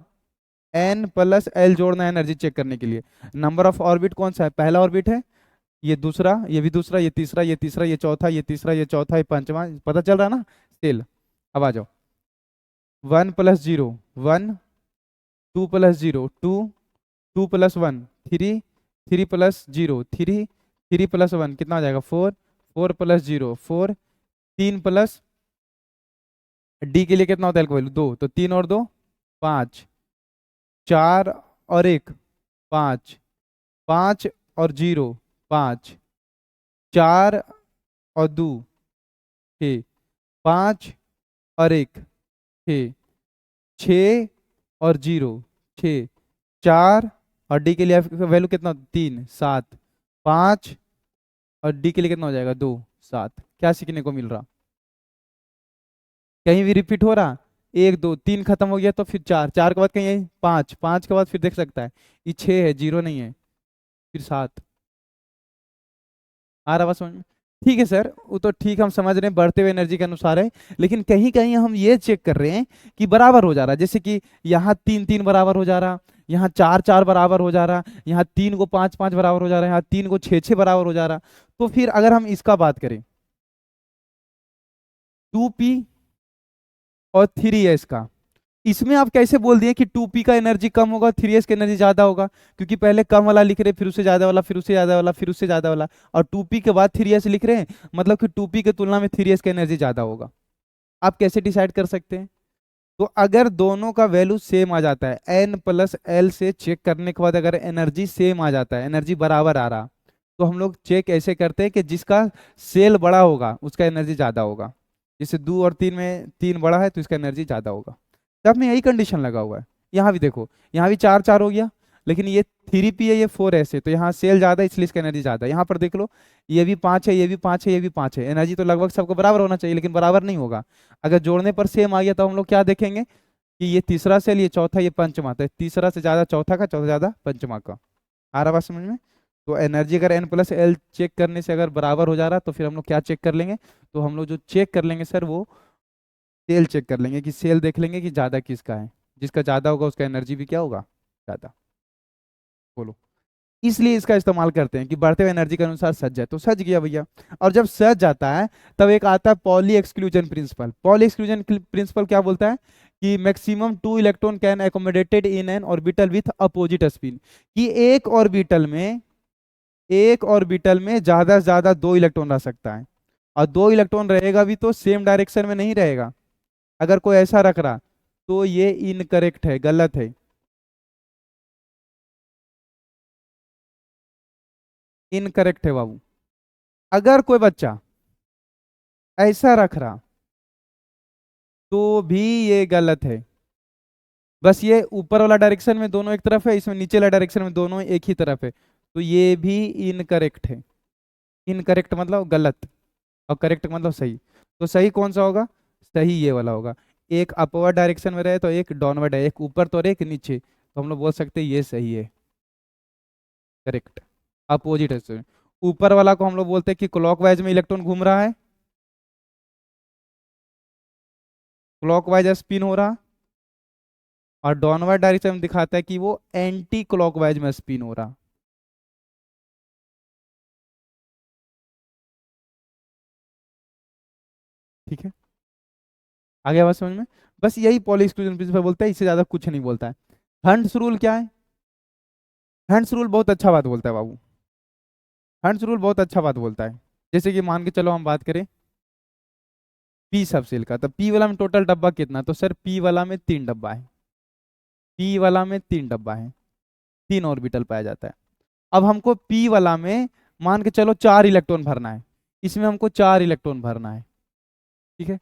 n + l जोड़ना है एनर्जी चेक करने के लिए। नंबर ऑफ ऑर्बिट कौन सा है, पहला ऑर्बिट है, ये दूसरा, ये भी दूसरा, ये तीसरा, ये तीसरा, ये चौथा, ये तीसरा, ये चौथा, ये पंचवा, पता चल रहा है ना सेल। अब आ जाओ, 1 + 0 1, 2 + 0 2, 2 + 1 3, 3 + 0 3, 3 + 1 कितना आ जाएगा 4, 4 + 0 4, 3 प्लस डी के लिए कितना होता है वैल्यू 2, तो 3 और 2 5, 4 और 1 5, 5 और 0 5, 4 और 2 6, 5 और 1 6, 6 और 0 6, 4 और डी के लिए वैल्यू कितना 3 7, 5 और डी के लिए कितना हो जाएगा 2 7। क्या सीखने को मिल रहा, कहीं भी रिपीट हो रहा, 1 2 3 खत्म हो गया तो फिर 4, 4 के बाद कहीं है 5, 5 के बाद फिर देख सकता है ये 6 है 0 नहीं है, फिर 7। आ रहा बात समझ में? ठीक है सर, वो तो ठीक हम समझ रहे हैं बढ़ते हुए एनर्जी के अनुसार है, लेकिन कहीं कहीं हम ये चेक कर रहे हैं कि बराबर हो जा रहा है, जैसे कि यहाँ 3 3 बराबर हो जा रहा, यहाँ 4 4 बराबर हो जा रहा, यहाँ 3 को 5 5 बराबर हो जा रहा है, यहाँ 3 को 6 6 बराबर हो जा रहा। तो फिर अगर हम इसका बात करें 2p और 3s का, इसमें आप कैसे बोल दिए कि 2p का एनर्जी कम होगा 3s का एनर्जी ज्यादा होगा, क्योंकि पहले कम वाला लिख रहे फिर उससे ज्यादा वाला फिर उससे ज्यादा वाला फिर उससे ज्यादा वाला, और 2p के बाद 3s लिख रहे हैं, मतलब कि 2p की तुलना में 3s का एनर्जी ज्यादा होगा। आप कैसे डिसाइड कर सकते हैं? तो अगर दोनों का वैल्यू सेम आ जाता है, n + l से चेक करने के बाद अगर एनर्जी सेम आ जाता है, एनर्जी बराबर आ रहा, तो हम लोग चेक ऐसे करते हैं कि जिसका सेल बड़ा होगा उसका एनर्जी ज्यादा होगा। जैसे 2 और 3 में 3 बड़ा है तो इसका एनर्जी ज्यादा होगा। सब में यही कंडीशन लगा हुआ है। यहाँ भी देखो, यहाँ भी 4 4 हो गया, लेकिन ये 3p है ये 4s है, तो यहाँ सेल ज्यादा है इसलिए इसका एनर्जी ज्यादा है। यहाँ पर देख लो, ये भी 5 है ये भी 5 है ये भी 5 है, एनर्जी तो लगभग सबको बराबर होना चाहिए, लेकिन बराबर नहीं होगा। अगर जोड़ने पर सेम आ गया तो हम लोग क्या देखेंगे कि ये तीसरा सेल ये चौथा ये पंचमा, तो तीसरा से ज्यादा चौथा का, चौथा ज्यादा पंचमा का। आ रहा बात समझ में? तो एनर्जी अगर n + l चेक करने से अगर बराबर हो जा रहा तो फिर हम लोग क्या चेक कर लेंगे, तो हम लोग जो चेक कर लेंगे सर वो सेल चेक कर लेंगे, कि सेल देख लेंगे कि ज्यादा किसका है, जिसका ज्यादा होगा उसका एनर्जी भी क्या होगा ज्यादा। बोलो, इसलिए इसका इस्तेमाल करते हैं कि बढ़ते हुए एनर्जी के अनुसार सज जाए, तो सज गया भैया। और जब सज जाता है तब एक आता है poly exclusion principle. Poly exclusion principle क्या बोलता है कि maximum 2 electron can accommodated in an orbital with opposite spin, कि एक ऑर्बिटल में ज्यादा से ज्यादा 2 इलेक्ट्रॉन रह सकता है, और 2 इलेक्ट्रॉन रहेगा भी तो सेम डायरेक्शन में नहीं रहेगा। अगर कोई ऐसा रख रहा तो ये इनकरेक्ट है, गलत है। इनकरेक्ट है बाबू। अगर कोई बच्चा ऐसा रख रहा तो भी ये गलत है। बस ये ऊपर वाला डायरेक्शन में दोनों एक तरफ है, इसमें नीचे वाला डायरेक्शन में दोनों एक ही तरफ है, तो ये भी इनकरेक्ट है। इनकरेक्ट मतलब गलत, और करेक्ट मतलब सही। तो सही कौन सा होगा? सही ये वाला होगा। एक अपवर्ड डायरेक्शन में रहे तो एक डाउनवर्ड है, एक ऊपर तो और एक नीचे, तो हम लोग बोल सकते हैं ये सही है, करेक्ट। अपोजिट है। ऊपर वाला को हम लोग बोलते हैं कि क्लॉकवाइज में इलेक्ट्रॉन घूम रहा है, क्लॉकवाइज स्पिन हो रहा, और डाउनवर्ड डायरेक्शन में दिखाता है कि वो एंटी क्लॉकवाइज में स्पिन हो रहा। ठीक है, आगे आवाज समझ में? बस यही पॉली एक्सक्लूजन प्रिंसिपल बोलता है, इससे ज्यादा कुछ नहीं बोलता है। हंट्स रूल क्या है? हंट्स रूल बहुत अच्छा बात बोलता है बाबू। हंट्स रूल बहुत अच्छा बात बोलता है। जैसे कि मान के चलो हम बात करें पी सब सेल का, तो पी वाला में टोटल डब्बा कितना? तो सर पी वाला में 3 डब्बा है। पी वाला में 3 डब्बा है, 3 ऑर्बिटल पाया जाता है। अब हमको पी वाला में मान के चलो 4 इलेक्ट्रॉन भरना है, इसमें हमको 4 इलेक्ट्रॉन भरना है। ठीक है,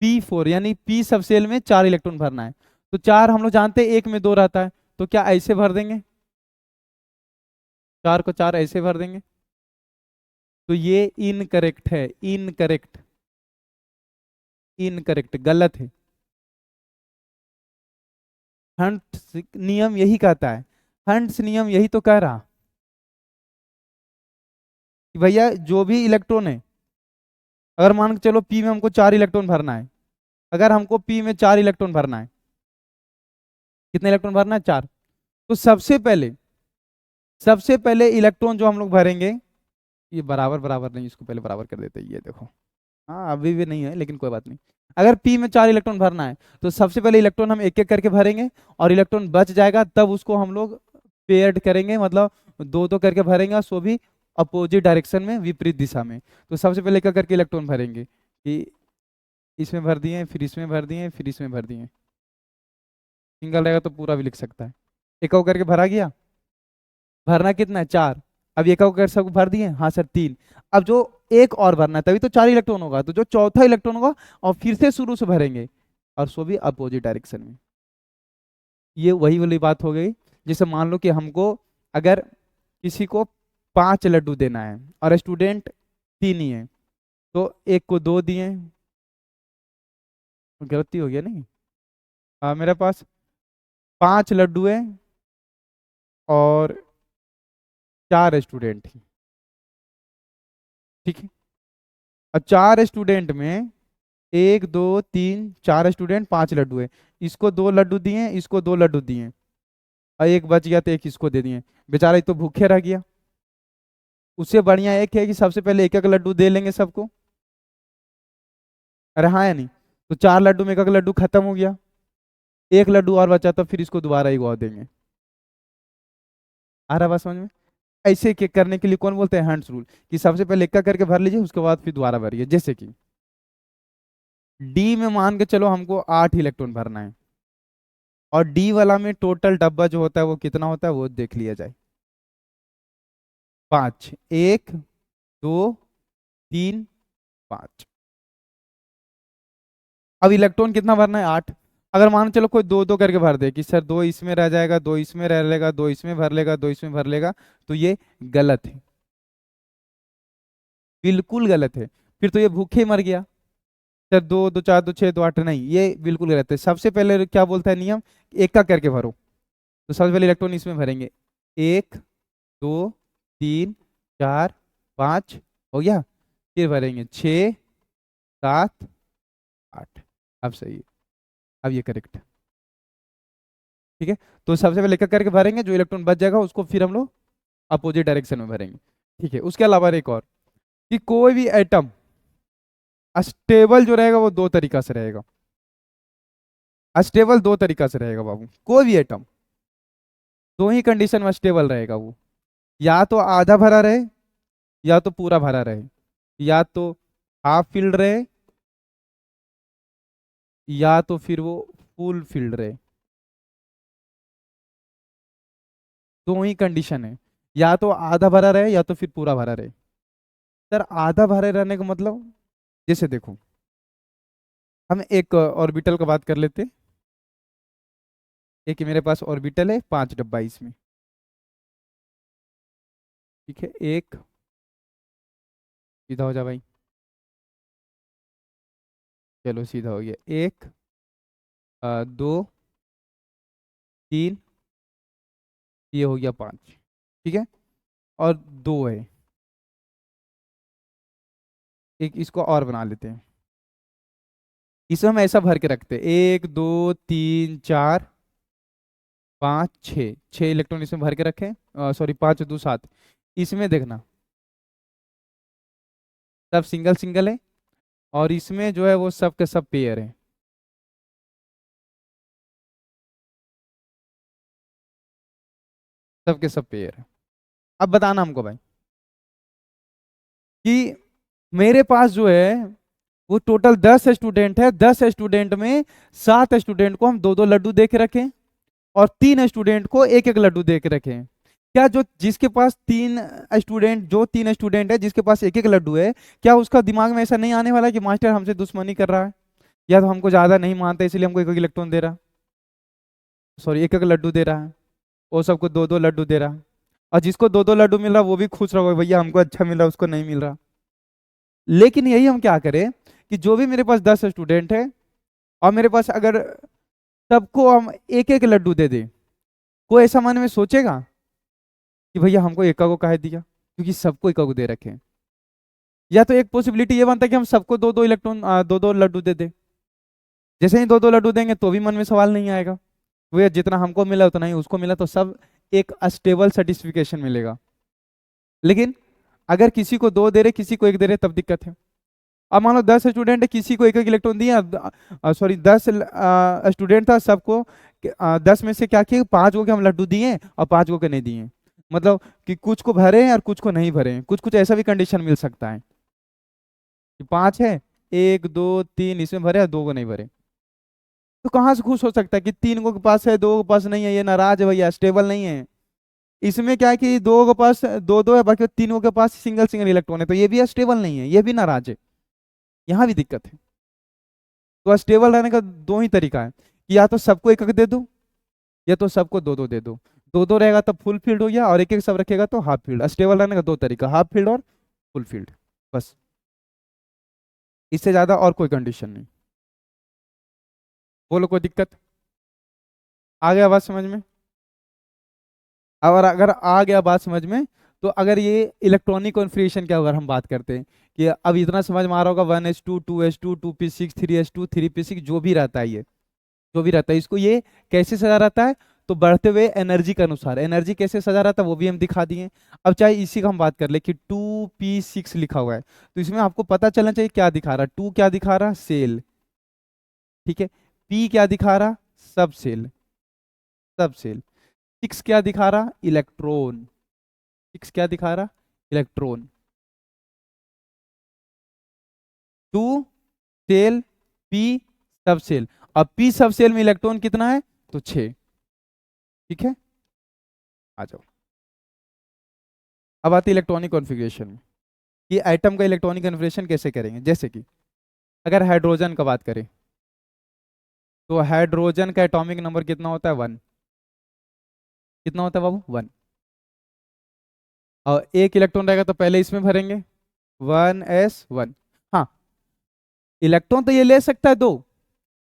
P4 यानी पी सब सेल में 4 इलेक्ट्रॉन भरना है। तो 4 हम लोग जानते हैं, एक में 2 रहता है, तो क्या ऐसे भर देंगे? 4 को 4 ऐसे भर देंगे, तो ये इनकरेक्ट है। इनकरेक्ट, इनकरेक्ट गलत है। हंट्स नियम यही कहता है, हंट्स नियम यही तो कह रहा कि भैया जो भी इलेक्ट्रॉन है, अगर मान के चलो पी में हमको 4 इलेक्ट्रॉन भरना है, अगर हमको पी में 4 इलेक्ट्रॉन भरना है, कितने इलेक्ट्रॉन भरना है? 4। तो सबसे पहले इलेक्ट्रॉन जो हम लोग भरेंगे, ये बराबर बराबर नहीं, इसको पहले बराबर कर देते हैं, ये देखो। हाँ अभी भी नहीं है लेकिन कोई बात नहीं। अगर पी में 4 इलेक्ट्रॉन भरना है तो सबसे पहले इलेक्ट्रॉन हम एक एक करके भरेंगे, और इलेक्ट्रॉन बच जाएगा तब उसको हम लोग पेयर्ड करेंगे, मतलब दो दो करके भरेंगे, और सो भी अपोजिट डायरेक्शन में, विपरीत दिशा में। तो सबसे पहले एक एक करके इलेक्ट्रॉन भरेंगे कि इसमें भर दिए, फिर इसमें भर दिए, फिर इसमें भर दिए। सिंगल रहेगा तो पूरा भी लिख सकता है। एक एक करके भरा गया। भरना कितना है? 4। अब एक एक कर सब भर दिए, हाँ सर 3। अब जो एक और भरना है, तभी तो 4 इलेक्ट्रॉन होगा, तो जो चौथा इलेक्ट्रॉन होगा और फिर से शुरू से भरेंगे, और सो भी अपोजिट डायरेक्शन में। ये वही वाली बात हो गई। जैसे मान लो कि हमको अगर किसी को 5 लड्डू देना है और स्टूडेंट 3 ही है, तो एक को 2 दिए, गलती हो गया नहीं? मेरे पास 5 लड्डू है और 4 स्टूडेंट हैं। ठीक है, और 4 स्टूडेंट में 1 2 3 4 स्टूडेंट, 5 लड्डू है। इसको 2 लड्डू दिए, इसको 2 लड्डू दिए, और एक बच गया तो एक इसको दे दिए। बेचारा ये तो भूखे रह गया। उससे बढ़िया एक है कि सबसे पहले एक एक लड्डू दे लेंगे सबको। अरे हाँ या नहीं? तो 4 लड्डू में एक एक लड्डू खत्म हो गया, एक लड्डू और बचा तो फिर इसको दोबारा एक और देंगे। आ रहा बात समझ में? ऐसे के करने के लिए कौन बोलते हैं? हंट्स रूल, कि सबसे पहले एक एक करके भर लीजिए, उसके बाद फिर दोबारा भरिए। जैसे कि डी में मान के चलो हमको 8 इलेक्ट्रॉन भरना है, और डी वाला में टोटल डब्बा जो होता है वो कितना होता है, वो देख लिया जाए। 5, 1 2 3 5। अब इलेक्ट्रॉन कितना भरना है? 8। अगर मान चलो कोई दो दो करके भर दे कि सर 2 इसमें रह जाएगा, 2 इसमें रह लेगा, 2 इसमें भर लेगा, 2 इसमें भर लेगा, तो ये गलत है, बिल्कुल गलत है। फिर तो ये भूखे मर गया। सर 2 2 4 2 6 2 8, नहीं, ये बिल्कुल गलत है। सबसे पहले क्या बोलता है नियम? एक का करके भरो। तो सबसे पहले इलेक्ट्रॉन इसमें भरेंगे, 1 2 3 4 5, हो गया। फिर भरेंगे 6 7 8। अब सही है, अब ये करेक्ट है। ठीक है, तो सबसे पहले एक एक करके भरेंगे, जो इलेक्ट्रॉन बच जाएगा उसको फिर हम लोग अपोजिट डायरेक्शन में भरेंगे। ठीक है, उसके अलावा एक और, कि कोई भी एटम अस्टेबल जो रहेगा वो 2 तरीका से रहेगा। अस्टेबल 2 तरीका से रहेगा बाबू, कोई भी एटम 2 ही कंडीशन में स्टेबल रहेगा वो। या तो आधा भरा रहे, या तो पूरा भरा रहे, या तो हाफ फील्ड रहे, या तो फिर वो फुल फील्ड रहे। 2 ही कंडीशन है। या तो आधा भरा रहे या तो फिर पूरा भरा रहे। सर आधा भरे रहने का मतलब, जैसे देखो हम एक ऑर्बिटल का बात कर लेते हैं। एक मेरे पास ऑर्बिटल है, 5 डब्बा इसमें, ठीक है। एक, सीधा हो जा भाई, चलो सीधा हो गया। एक, दो, तीन, ये हो गया 5, ठीक है। और दो है, एक इसको और बना लेते हैं। इसमें हम ऐसा भर के रखते हैं, 1 2 3 4 5 6, 6 इलेक्ट्रॉन इसमें भर के रखें। सॉरी, 5 2 7। इसमें देखना सब सिंगल सिंगल है, और इसमें जो है वो सब के सब पेयर है। सब के सब पेयर है। अब बताना हमको भाई कि मेरे पास जो है वो टोटल 10 स्टूडेंट है, 10 स्टूडेंट में 7 स्टूडेंट को हम दो दो लड्डू दे के रखें, और 3 स्टूडेंट को एक एक लड्डू दे के रखें। क्या जो जिसके पास 3 स्टूडेंट, जो 3 स्टूडेंट है जिसके पास एक एक लड्डू है, क्या उसका दिमाग में ऐसा नहीं आने वाला कि मास्टर हमसे दुश्मनी कर रहा है, या तो हमको ज्यादा नहीं मानता इसलिए हमको एक एक इलेक्ट्रॉन दे रहा, सॉरी एक एक लड्डू दे रहा है, वो सबको दो दो लड्डू दे रहा है। और जिसको दो दो लड्डू मिल रहा वो भी खुश रहो भैया हमको अच्छा मिल रहा, उसको नहीं मिल रहा। लेकिन यही हम क्या करें कि जो भी मेरे पास 10 स्टूडेंट है, और मेरे पास अगर सबको हम एक एक लड्डू दे दें, कोई ऐसा मन में सोचेगा कि भैया हमको एका को काहे दिया, क्योंकि सबको एका को दे रखे हैं। या तो एक पॉसिबिलिटी ये बनता है कि हम सबको दो दो इलेक्ट्रॉन, दो दो लड्डू दे दे। जैसे ही दो दो लड्डू देंगे तो भी मन में सवाल नहीं आएगा, भैया जितना हमको मिला उतना ही उसको मिला, तो सब एक स्टेबल सर्टिफिकेशन मिलेगा। लेकिन अगर किसी को दो दे रहे किसी को एक दे रहे तब दिक्कत है। अब मान लो 10 स्टूडेंट है, किसी को एक एक इलेक्ट्रॉन दिया, सॉरी 10 स्टूडेंट था, सबको 10 में से क्या किए, 5 को के हम लड्डू दिए और 5 को के नहीं दिए। मतलब कि कुछ को भरे हैं और कुछ को नहीं भरे हैं। कुछ कुछ ऐसा भी कंडीशन मिल सकता है कि 5 है, 1 2 3 इसमें भरे और 2 को नहीं भरे। तो कहाँ से खुश हो सकता है कि 3 को के पास है 2 के पास नहीं है, ये नाराज है भैया, स्टेबल नहीं है। इसमें क्या है कि 2 के पास दो दो है, बाकी 3 के पास सिंगल सिंगल इलेक्ट्रॉन है, तो ये भी स्टेबल नहीं है, ये भी नाराज है। यहाँ भी दिक्कत है। तो स्टेबल रहने का दो ही तरीका है कि या तो सबको एक एक दे दो, या तो सबको दो दो दे दो। दो दो रहेगा तो फुल फील्ड हो गया, और एक एक सब रखेगा तो हाफ फील्ड। स्टेबल रहने का दो तरीका, हाफ फील्ड और फुल फील्ड, बस। इससे ज्यादा और कोई कंडीशन नहीं। बोलो कोई दिक्कत? आ गया बात समझ में? और अगर आ गया बात समझ में, तो अगर ये इलेक्ट्रॉनिक कॉन्फ़िगरेशन क्या अगर हम बात करते हैं कि अब इतना समझ में आ रहा होगा, 1s2 2s2 2p6 3s2 3p6 जो भी रहता है, ये जो भी रहता है, इसको ये कैसे सजा रहता है, तो बढ़ते हुए एनर्जी के अनुसार एनर्जी कैसे सजा रहता है वो भी हम दिखा दिए। अब चाहे इसी का हम बात कर ले कि 2p6 लिखा हुआ है, तो इसमें आपको पता चलना चाहिए क्या दिखा रहा है। 2 क्या दिखा रहा है, सेल, ठीक है। p क्या दिखा रहा, सब सेल, सब सेल। 6 क्या दिखा रहा, इलेक्ट्रॉन, 6 क्या दिखा रहा, इलेक्ट्रॉन। 2 सेल, p सब सेल। अब p सब सेल में इलेक्ट्रॉन कितना है, तो 6, ठीक है। आ जाओ, अब आती है इलेक्ट्रॉनिक कॉन्फ़िगरेशन में कि एटम का इलेक्ट्रॉनिक कॉन्फ़िगरेशन कैसे करेंगे। जैसे कि अगर हाइड्रोजन का बात करें, तो हाइड्रोजन का एटॉमिक नंबर कितना होता है, 1। कितना होता है बाबू, 1। और एक इलेक्ट्रॉन रहेगा तो पहले इसमें भरेंगे, 1s1। हाँ, इलेक्ट्रॉन तो ये ले सकता है दो,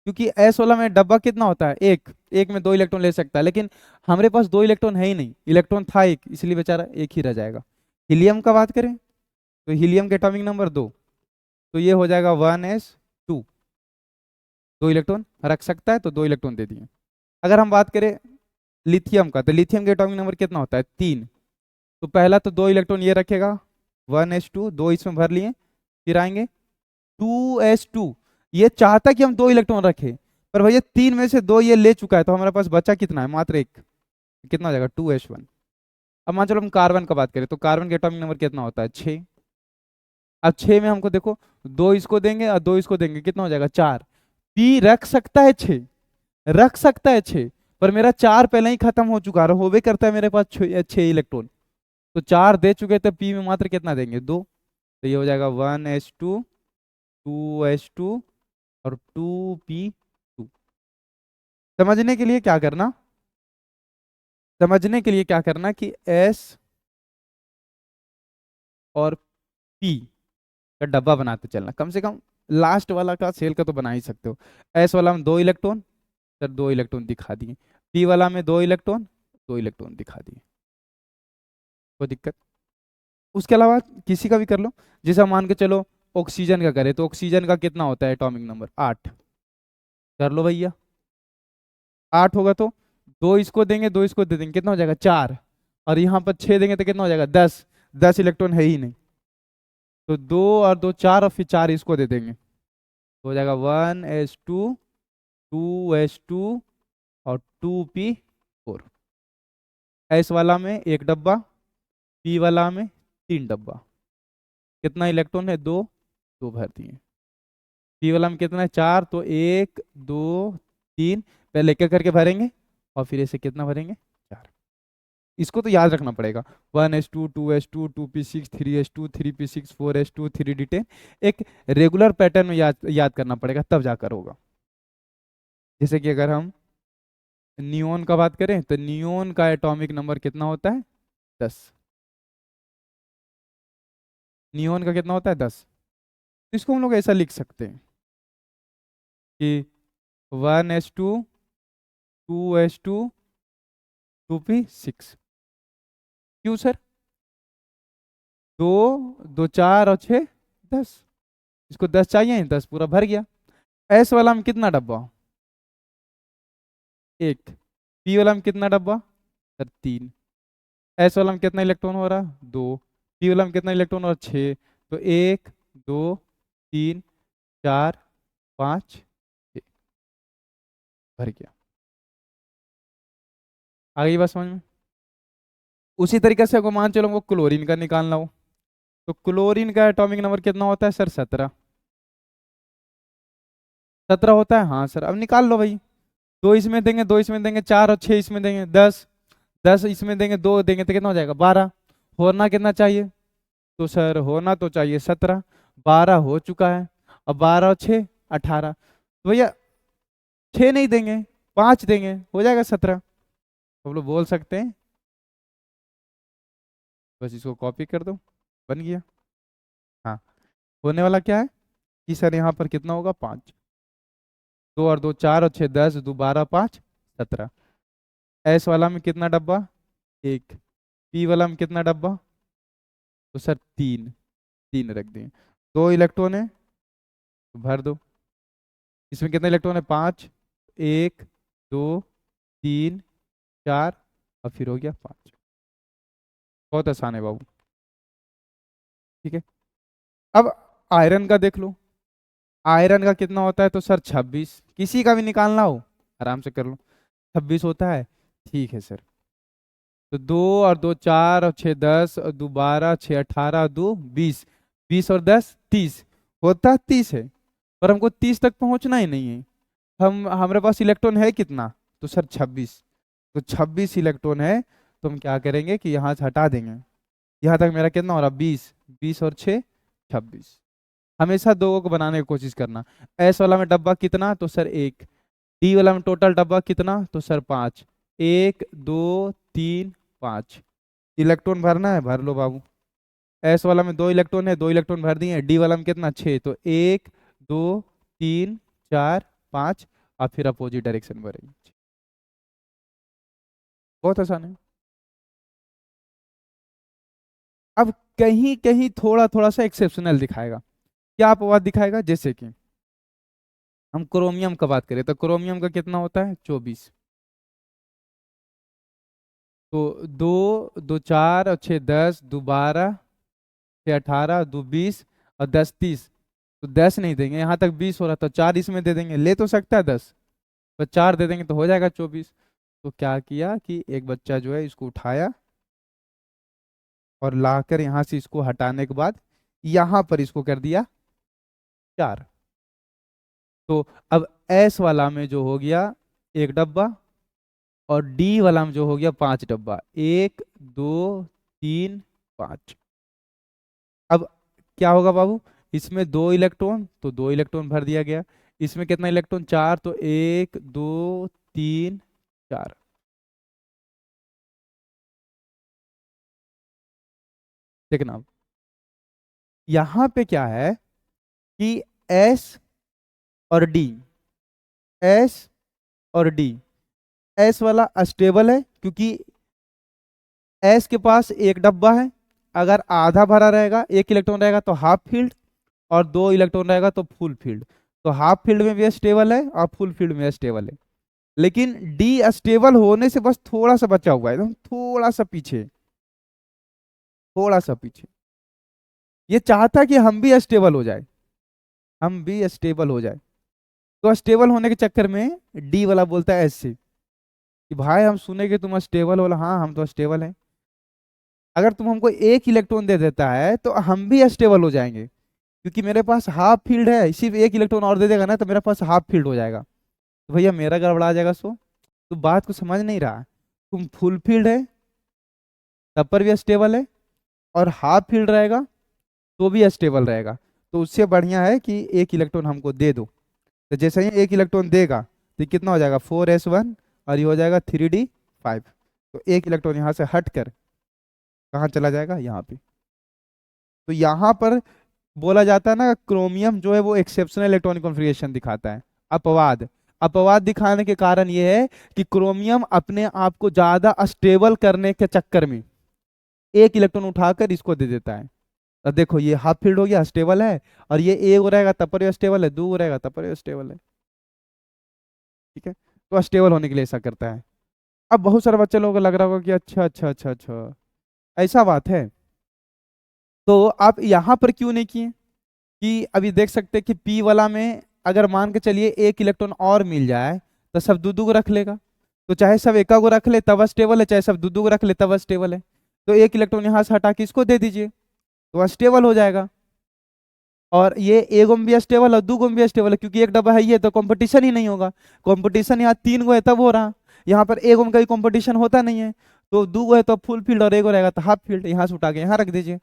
क्योंकि एस वाला में डब्बा कितना होता है, एक, एक में 2 इलेक्ट्रॉन ले सकता है। लेकिन हमारे पास 2 इलेक्ट्रॉन है ही नहीं, इलेक्ट्रॉन था एक, इसलिए बेचारा एक ही रह जाएगा। हीलियम का बात करें, तो हीलियम के एटॉमिक नंबर 2, तो ये हो जाएगा 1s2। 2 इलेक्ट्रॉन रख सकता है तो 2 इलेक्ट्रॉन दे दिए। अगर हम बात करें लिथियम का, तो लिथियम के एटॉमिक नंबर कितना होता है, 3। तो पहला तो 2 इलेक्ट्रॉन ये रखेगा, 1s2, 2 इसमें भर लिए। फिर आएंगे 2s2, ये चाहता कि हम 2 इलेक्ट्रॉन रखें, पर भैया 3 में से 2 ये ले चुका है, तो हमारे पास बचा कितना है, मात्र एक। कितना हो जाएगा, 2s1। अब मान चलो हम कार्बन का बात करें, तो कार्बन के एटॉमिक नंबर कितना होता है, 6। अब 6 में हमको देखो, 2 इसको देंगे और 2 इसको देंगे, कितना हो जाएगा, 4। पी रख सकता है 6, रख सकता है 6, पर मेरा 4 पहले ही खत्म हो चुका है, होवे करता है मेरे पास 6 इलेक्ट्रॉन। तो 4 दे चुके थे, पी में मात्र कितना देंगे, 2। तो ये हो जाएगा 1s2, 2s2 और 2p2। समझने के लिए क्या करना, समझने के लिए क्या करना कि s और p का डब्बा बनाते चलना, कम से कम लास्ट वाला का सेल का तो बना ही सकते हो। s वाला में 2 इलेक्ट्रॉन, सर 2 इलेक्ट्रॉन दिखा दिए। p वाला में 2 इलेक्ट्रॉन, 2 इलेक्ट्रॉन दिखा दिए, कोई दिक्कत। उसके अलावा किसी का भी कर लो, जैसा मान के चलो ऑक्सीजन का करे तो ऑक्सीजन का कितना होता है एटॉमिक नंबर, 8। कर लो भैया, 8 होगा तो 2 इसको देंगे, 2 इसको दे देंगे, कितना हो जाएगा, 4। और यहाँ पर 6 देंगे तो कितना हो जाएगा, 10। 10 इलेक्ट्रॉन है ही नहीं, तो 2 और 2 4, और फिर 4 इसको दे देंगे, तो हो जाएगा 1s2, 2s2 और 2p4। एस वाला में 1 डब्बा, पी वाला में 3 डब्बा, कितना इलेक्ट्रॉन है, 2। 2 भर दिए। पी वाला में कितना है, 4, तो 1 2 3, पहले एक एक करके भरेंगे और फिर ऐसे कितना भरेंगे, 4। इसको तो याद रखना पड़ेगा, 1s2, 2s2, 2p6, 3s2, 3p6, 4s2, 3d10। एक रेगुलर पैटर्न में याद याद करना पड़ेगा, तब जाकर होगा। जैसे कि अगर हम नियोन का बात करें तो नियोन का एटॉमिक नंबर कितना होता है, 10। नियोन का कितना होता है, 10। तो इसको हम लोग ऐसा लिख सकते हैं कि 1s2, 2s2, 2p6। क्यों सर, 2 2 4 और 6 10, इसको 10 चाहिए, 10 पूरा भर गया। एस वाला में कितना डब्बा, 1। पी वाला में कितना डब्बा, सर 3। एस वाला में कितना इलेक्ट्रॉन हो रहा, 2। पी वाला में कितना इलेक्ट्रॉन हो रहा, 6। तो 1 2 3 4 5 6, भर गया। आ गई बात समझ में। उसी तरीके से अगर मान चलो हमको क्लोरीन का निकालना हो, तो क्लोरीन का एटॉमिक नंबर कितना होता है सर, 17। 17 होता है, हाँ सर। अब निकाल लो भाई, 2 इसमें देंगे, 2 इसमें देंगे, 4 और 6 इसमें देंगे, 10। 10 इसमें देंगे, 2 देंगे तो कितना हो जाएगा, 12। होना कितना चाहिए, तो सर होना तो चाहिए 17। 12 हो चुका है, अब 12 और 6 18। तो भैया 6 नहीं देंगे, 5 देंगे, हो जाएगा 17। हम लोग बोल सकते हैं, बस इसको कॉपी कर दो, बन गया। हाँ, होने वाला क्या है कि सर यहाँ पर कितना होगा, 5। 2 और 2 4 और 6 10, 2 12 5 17। एस वाला में कितना डब्बा, 1। पी वाला में कितना डब्बा, तो सर 3। 3 रख दिए। 2 इलेक्ट्रॉन है तो भर दो, इसमें कितना इलेक्ट्रॉन है, 5। 1 2 3 4 और फिर हो गया 5। बहुत आसान है बाबू, ठीक है। अब आयरन का देख लो, आयरन का कितना होता है, तो सर 26। किसी का भी निकालना हो आराम से कर लो, 26 होता है, ठीक है सर। तो 2 और 2 4 और 6 10 और 2 12, 6 18 और 2 20। 20 और 10 30, होता 30 है, पर हमको 30 तक पहुंचना ही नहीं है। हम हमारे पास इलेक्ट्रॉन है कितना, तो सर 26। तो 26 इलेक्ट्रॉन है, तो हम क्या करेंगे कि यहाँ से हटा देंगे। यहाँ तक मेरा कितना हो रहा, 20। 20 और 6 26। हमेशा दो को बनाने की कोशिश करना। एस वाला में डब्बा कितना, तो सर 1। डी वाला में टोटल डब्बा कितना, तो सर 5। 1 2 3 5 इलेक्ट्रॉन भरना है, भर लो बाबू। एस वाला में 2 इलेक्ट्रॉन है, 2 इलेक्ट्रॉन भर दिए। डी वाला में कितना, 6। तो 1 2 3 4 5 और फिर अपोजिट डायरेक्शन भरेंगे। बहुत आसान है। अब कहीं कहीं थोड़ा थोड़ा सा एक्सेप्शनल दिखाएगा। क्या अपवाद दिखाएगा, जैसे कि हम क्रोमियम का बात करें तो क्रोमियम का कितना होता है, 24। तो 2 2 4 और 6 10, 2 12, 6 18, 2 20 और 10 30। तो 10 नहीं देंगे, यहाँ तक 20 हो रहा, तो 4 इसमें दे देंगे, ले तो सकता है 10, पर 4 दे देंगे तो हो जाएगा 24। तो क्या किया कि एक बच्चा जो है इसको उठाया और लाकर यहाँ से इसको हटाने के बाद यहाँ पर इसको कर दिया 4। तो अब एस वाला में जो हो गया 1 डब्बा, और डी वाला में जो हो गया 5 डब्बा। 1 2 3 5। अब क्या होगा बाबू, इसमें 2 इलेक्ट्रॉन तो 2 इलेक्ट्रॉन भर दिया गया, इसमें कितना इलेक्ट्रॉन, 4 तो 1 2 3 4। देखना अब यहाँ पे क्या है कि एस और डी, एस और डी, एस वाला अस्टेबल है क्योंकि एस के पास एक डब्बा है, अगर आधा भरा रहेगा, 1 इलेक्ट्रॉन रहेगा तो हाफ फील्ड, और 2 इलेक्ट्रॉन रहेगा तो फुल फील्ड। तो हाफ फील्ड में भी स्टेबल है और फुल फील्ड में स्टेबल है। लेकिन डी स्टेबल होने से बस थोड़ा सा बचा हुआ है, एकदम थोड़ा सा पीछे, थोड़ा सा पीछे। ये चाहता है कि हम भी स्टेबल हो जाए, हम भी स्टेबल हो जाए। तो स्टेबल होने के चक्कर में डी वाला बोलता है ऐसे कि भाई हम सुने कि तुम स्टेबल हो, हाँ हम तो स्टेबल हैं, अगर तुम हमको 1 इलेक्ट्रॉन दे देता है तो हम भी स्टेबल हो जाएंगे, क्योंकि मेरे पास हाफ फील्ड है, सिर्फ 1 इलेक्ट्रॉन और दे देगा ना तो मेरे पास हाफ फील्ड हो जाएगा। तो भैया मेरा गड़बड़ा जाएगा। सो तो बात को समझ नहीं रहा, तुम फुल फील्ड है तब पर भी स्टेबल है, और हाफ फील्ड रहेगा तो भी स्टेबल रहेगा। तो उससे बढ़िया है कि 1 इलेक्ट्रॉन हमको दे दो। तो जैसे ही 1 इलेक्ट्रॉन देगा तो कितना हो जाएगा, 4s1, और ये हो जाएगा 3d5। तो 1 इलेक्ट्रॉन यहाँ से हट कर कहाँ चला जाएगा, यहाँ पे। तो यहाँ पर बोला जाता है ना, क्रोमियम जो है वो एक्सेप्शनल इलेक्ट्रॉनिक कॉन्फ़िगरेशन दिखाता है, अपवाद। अपवाद दिखाने के कारण ये है कि क्रोमियम अपने आप को ज्यादा स्टेबल करने के चक्कर में 1 इलेक्ट्रॉन उठाकर इसको दे देता है। अब देखो ये हाफ फील्ड हो गया, स्टेबल है, और ये एक रहेगा तब पर स्टेबल है, दो रहेगा तब पर स्टेबल है। ठीक है, तो स्टेबल होने के लिए ऐसा करता है। अब बहुत सारे बच्चे लोगों को लग रहा होगा कि अच्छा अच्छा अच्छा अच्छा ऐसा बात है, तो आप यहाँ पर क्यों नहीं किए कि अभी देख सकते हैं कि पी वाला में अगर मान के चलिए 1 इलेक्ट्रॉन और मिल जाए तो सब दो दो को रख लेगा। तो चाहे सब एका को रख ले तब स्टेबल है, चाहे सब दो दो को रख ले तब स्टेबल है। तो 1 इलेक्ट्रॉन यहाँ से हटा के इसको दे दीजिए तो स्टेबल हो जाएगा। और ये एक गो में भी स्टेबल है, दो गो में भी स्टेबल है, क्योंकि एक डब्बा है ये, तो कंपटीशन ही नहीं होगा। कंपटीशन यहाँ 3 गो है तब हो रहा, यहाँ पर एक गो में कहीं कंपटीशन होता नहीं है। तो 2 गो है तो फुल फील्ड, और एक गो रहेगा तो हाफ फील्ड, यहाँ से उठा के यहाँ रख दीजिए।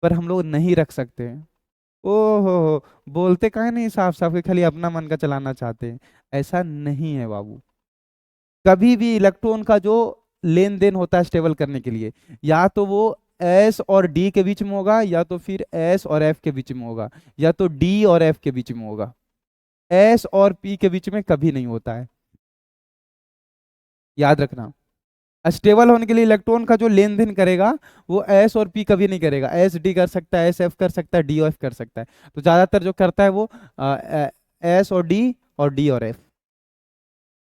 पर हम लोग नहीं रख सकते हैं। ओहो, बोलते काहे नहीं साफ साफ कि खाली अपना मन का चलाना चाहते हैं। ऐसा नहीं है बाबू। कभी भी इलेक्ट्रॉन का जो लेन देन होता है स्टेबल करने के लिए, या तो वो एस और डी के बीच में होगा, या तो फिर एस और एफ के बीच में होगा, या तो डी और एफ के बीच में होगा। एस और पी के बीच में कभी नहीं होता है, याद रखना। स्टेबल होने के लिए इलेक्ट्रॉन का जो लेन देन करेगा वो एस और पी कभी नहीं करेगा, एस डी कर सकता है, एस एफ कर सकता है, डी एफ कर सकता है। तो ज्यादातर जो करता है वो एस और डी, और डी और एफ।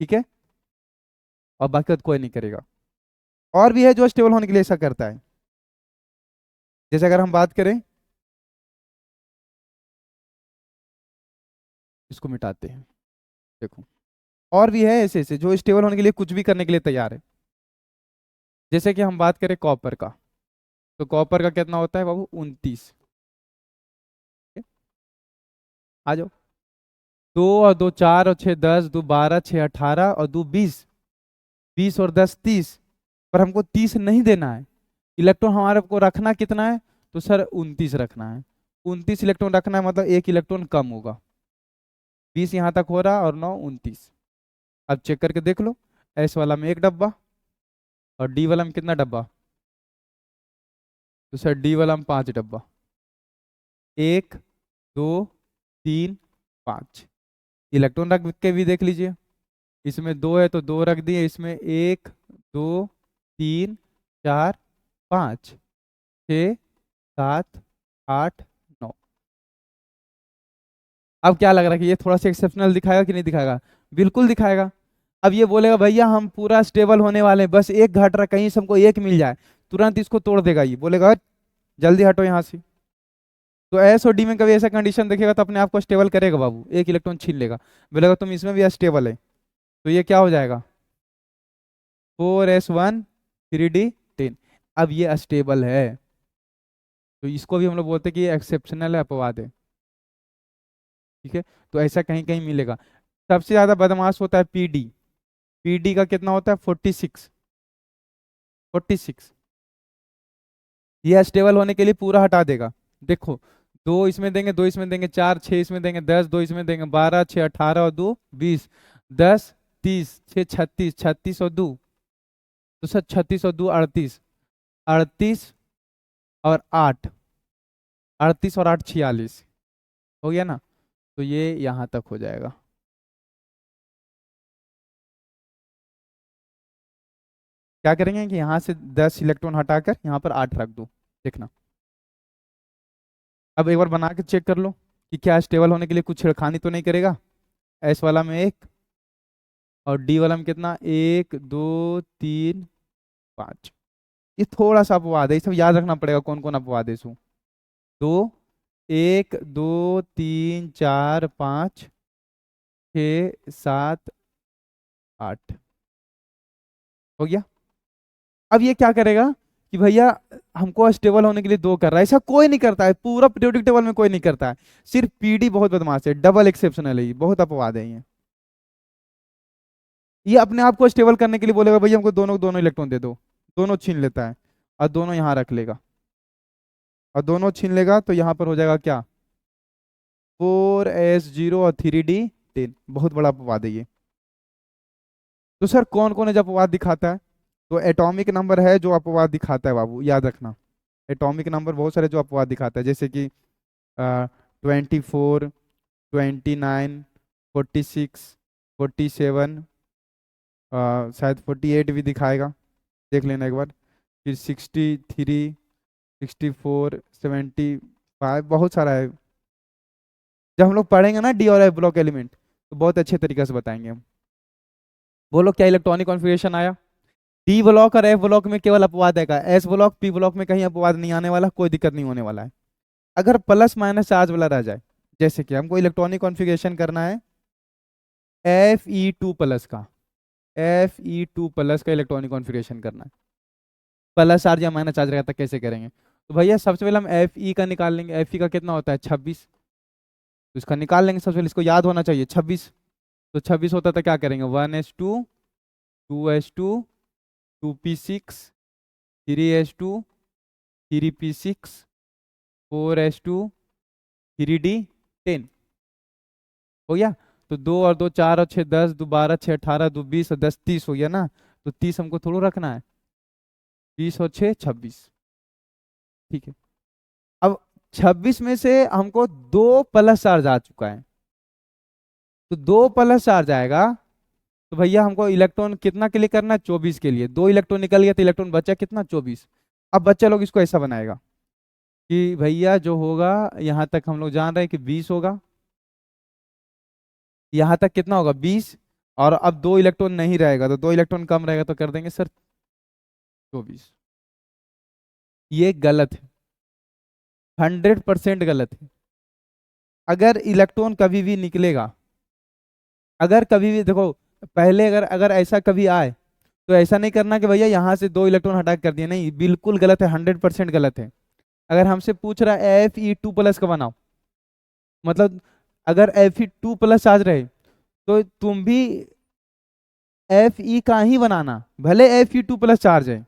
ठीक है, और बाकी तो कोई नहीं करेगा। और भी है जो स्टेबल होने के लिए ऐसा करता है। जैसे अगर हम बात करें, इसको मिटाते हैं, देखो और भी है ऐसे ऐसे जो स्टेबल होने के लिए कुछ भी करने के लिए तैयार है। जैसे कि हम बात करें कॉपर का, तो कॉपर का कितना होता है बाबू, 29। आ जाओ, 2 और 2 4 और 6 10, 2 12 6 18 और 2 20, 20 और 10 30। पर हमको 30 नहीं देना है, इलेक्ट्रॉन हमारे को रखना कितना है, तो सर 29 रखना है। 29 इलेक्ट्रॉन रखना है, मतलब 1 इलेक्ट्रॉन कम होगा। 20 यहाँ तक हो रहा और 9 29। अब चेक करके देख लो, एस वाला में एक डब्बा, और डी वाला में कितना डब्बा, तो सर डी वाला में 5 डब्बा, 1 2 3 5। इलेक्ट्रॉन रख के भी देख लीजिए, इसमें 2 है तो 2 रख दिए, इसमें 1 2 3 4 5 6 7 8 9। अब क्या लग रहा है कि ये थोड़ा सा एक्सेप्शनल दिखाएगा कि नहीं दिखाएगा, बिल्कुल दिखाएगा। अब ये बोलेगा भैया हम पूरा स्टेबल होने वाले हैं, बस एक घट रहा, कहीं से हमको एक मिल जाए, तुरंत इसको तोड़ देगा। ये बोलेगा "हट, जल्दी हटो यहाँ से"। तो एस और डी में कभी ऐसा कंडीशन देखेगा तो अपने आप को स्टेबल करेगा बाबू, 1 इलेक्ट्रॉन छीन लेगा, बोलेगा तुम इसमें भी स्टेबल है। तो ये क्या हो जाएगा, 4s1 3d10। अब ये स्टेबल है, तो इसको भी हम लोग बोलते हैं कि ये एक्सेप्शनल है, अपवाद है। ठीक है, तो ऐसा कहीं कहीं मिलेगा। सबसे ज्यादा बदमाश होता है पीडी। पीडी का कितना होता है, 46। 46। ये स्टेबल होने के लिए पूरा हटा देगा। देखो, दो इसमें देंगे, दो इसमें देंगे, चार, छः इसमें देंगे, 10, दो इसमें देंगे, 12, छः 18 और दो 20, 10, 30, छः 36, 36 और दो तो सर 36 और दो 38, 38 और 8, 38 और 8 46 हो गया ना। तो ये यहाँ तक हो जाएगा। क्या करेंगे कि यहाँ से 10 इलेक्ट्रॉन हटाकर यहाँ पर 8 रख दो। देखना, अब एक बार बना के चेक कर लो कि क्या स्टेबल होने के लिए कुछ छेड़खानी तो नहीं करेगा। एस वाला में एक, और डी वाला में कितना, 1 2 3 5। ये थोड़ा सा अपवाद है, ये सब याद रखना पड़ेगा कौन कौन अपवाद है इसमें। दो, 1 2 3 4 5 6 7 8 हो गया। अब ये क्या करेगा कि भैया हमको स्टेबल होने के लिए दो कर रहा है, ऐसा कोई नहीं करता है, पूरा पीरियोडिक टेबल में कोई नहीं करता है। सिर्फ पीडी बहुत बदमाश है, डबल एक्सेप्शनल है, ये बहुत अपवाद है। ये अपने आप को स्टेबल करने के लिए बोलेगा भैया हमको दोनों दोनों इलेक्ट्रॉन दे दो, दोनों छीन लेता है और दोनों यहाँ रख लेगा, और दोनों छीन लेगा तो यहाँ पर हो जाएगा क्या, 4s0 और 3d10। बहुत बड़ा अपवाद है ये। तो सर कौन कौन है जो अपवाद दिखाता है? तो एटॉमिक नंबर है जो अपवाद दिखाता है बाबू, याद रखना। एटॉमिक नंबर बहुत सारे जो अपवाद दिखाता है, जैसे कि 24, 29, 46, 47, शायद 48 भी दिखाएगा, देख लेना एक बार। फिर 63, 64, 75, बहुत सारा है। जब हम लोग पढ़ेंगे ना डी और एफ ब्लॉक एलिमेंट, तो बहुत अच्छे तरीके से बताएंगे हम। बोलो क्या इलेक्ट्रॉनिक कॉन्फ़िगरेशन आया? डी ब्लॉक और एफ ब्लॉक में केवल अपवाद आएगा, एस ब्लॉक पी ब्लॉक में कहीं अपवाद नहीं आने वाला, कोई दिक्कत नहीं होने वाला है। अगर प्लस माइनस चार्ज वाला रह जाए, जैसे कि हमको इलेक्ट्रॉनिक कॉन्फ़िगरेशन करना है Fe2+ का, Fe2+ का इलेक्ट्रॉनिक कॉन्फ़िगरेशन करना है, प्लस चार्ज या माइनस चार्ज रहता कैसे करेंगे? तो भैया सबसे पहले हम Fe का निकाल लेंगे। Fe का कितना होता है 26, तो इसका निकाल लेंगे सबसे पहले, इसको याद होना चाहिए 26। तो 26 होता था, क्या करेंगे 1s2, 2s2, 2p6, 3s2, 3p6, 4s2, 3d10 हो गया। तो 2 और 2 4 और 6 10, 2 12, 6 18, 2 20 और 10 30 हो गया ना। तो 30 हमको थोड़ा रखना है, 20 और 6 26। ठीक है, अब 26 में से हमको 2 प्लस चार्ज आ चुका है, तो 2 प्लस चार्ज आएगा। तो भैया हमको इलेक्ट्रॉन कितना के लिए करना है, 24 के लिए। 2 इलेक्ट्रॉन निकल गया तो इलेक्ट्रॉन बचा कितना, 24। अब बच्चे लोग इसको ऐसा बनाएगा कि भैया जो होगा, यहाँ तक हम लोग जान रहे हैं कि 20 होगा, यहाँ तक कितना होगा 20, और अब 2 इलेक्ट्रॉन नहीं रहेगा तो 2 इलेक्ट्रॉन कम रहेगा, तो कर देंगे सर 24। ये गलत है, 100% गलत है। अगर इलेक्ट्रॉन कभी भी निकलेगा, अगर कभी भी देखो, पहले अगर अगर ऐसा कभी आए, तो ऐसा नहीं करना कि भैया यहाँ से 2 इलेक्ट्रॉन हटा के कर दिया, नहीं, बिल्कुल गलत है, 100% गलत है। अगर हमसे पूछ रहा है Fe2+ का बनाओ, मतलब अगर Fe2+ चार्ज रहे, तो तुम भी Fe का ही बनाना, भले Fe2+ चार्ज है,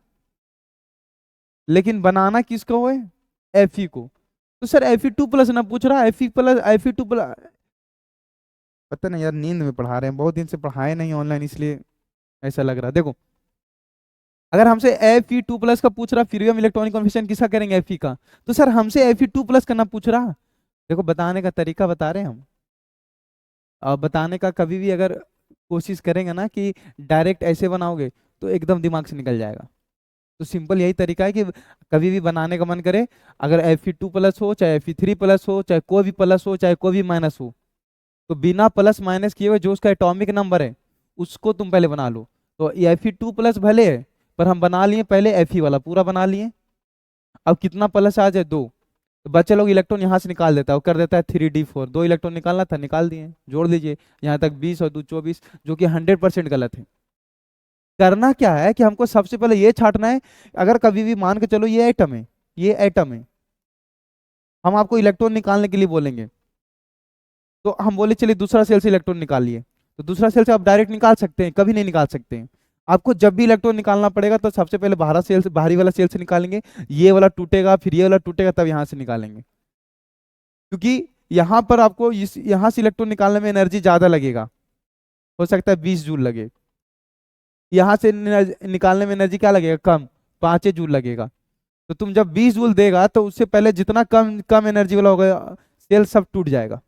लेकिन बनाना किसको है, Fe को। तो सर Fe2+ ना पूछ रहा, Fe2+, पता नहीं यार, नींद में पढ़ा रहे हैं, बहुत दिन से पढ़ाए नहीं ऑनलाइन, इसलिए ऐसा लग रहा है। देखो, अगर हमसे Fe2+ का पूछ रहा, फिर भी हम इलेक्ट्रॉनिक कॉन्फ़िगरेशन किसका करेंगे, Fe का। तो सर हमसे Fe2+ करना पूछ रहा, देखो बताने का तरीका बता रहे हैं हम। और बताने का कभी भी अगर कोशिश करेंगे ना कि डायरेक्ट ऐसे बनाओगे, तो एकदम दिमाग से निकल जाएगा। तो सिंपल यही तरीका है कि कभी भी बनाने का मन करे, अगर Fe2+ हो, चाहे Fe3+ हो, चाहे कोई भी प्लस हो, चाहे कोई भी माइनस हो, तो बिना प्लस माइनस किए हुए जो उसका एटॉमिक नंबर है, उसको तुम पहले बना लो। तो Fe2+ भले है, पर हम बना लिए पहले Fe वाला पूरा बना लिए। अब कितना प्लस आ जाए, 2, तो बच्चे लोग इलेक्ट्रॉन यहाँ से निकाल देता है, वो कर देता है 3d4, 2 इलेक्ट्रॉन निकालना था, निकाल दिए, जोड़ लीजिए यहाँ तक 20 और 2 24, जो कि 100% गलत है। करना क्या है कि हमको सबसे पहले ये छांटना है, अगर कभी भी मान के चलो ये एटम है, ये एटम है, हम आपको इलेक्ट्रॉन निकालने के लिए बोलेंगे, तो हम बोले चलिए दूसरा सेल से इलेक्ट्रॉन निकालिए, तो दूसरा सेल से आप डायरेक्ट निकाल सकते हैं, कभी नहीं निकाल सकते हैं। आपको जब भी इलेक्ट्रॉन निकालना पड़ेगा तो सबसे पहले बाहरी वाला सेल से निकालेंगे, ये वाला टूटेगा, फिर ये वाला टूटेगा, तब यहाँ से निकालेंगे। क्योंकि यहाँ पर आपको यहाँ से इलेक्ट्रॉन निकालने में एनर्जी ज्यादा लगेगा, हो सकता है 20 जूल लगे। यहाँ से निकालने में एनर्जी क्या लगेगा, कम, 5 जूल लगेगा। तो तुम जब 20 जूल देगा तो उससे पहले जितना कम कम एनर्जी वाला होगा सेल सब टूट जाएगा।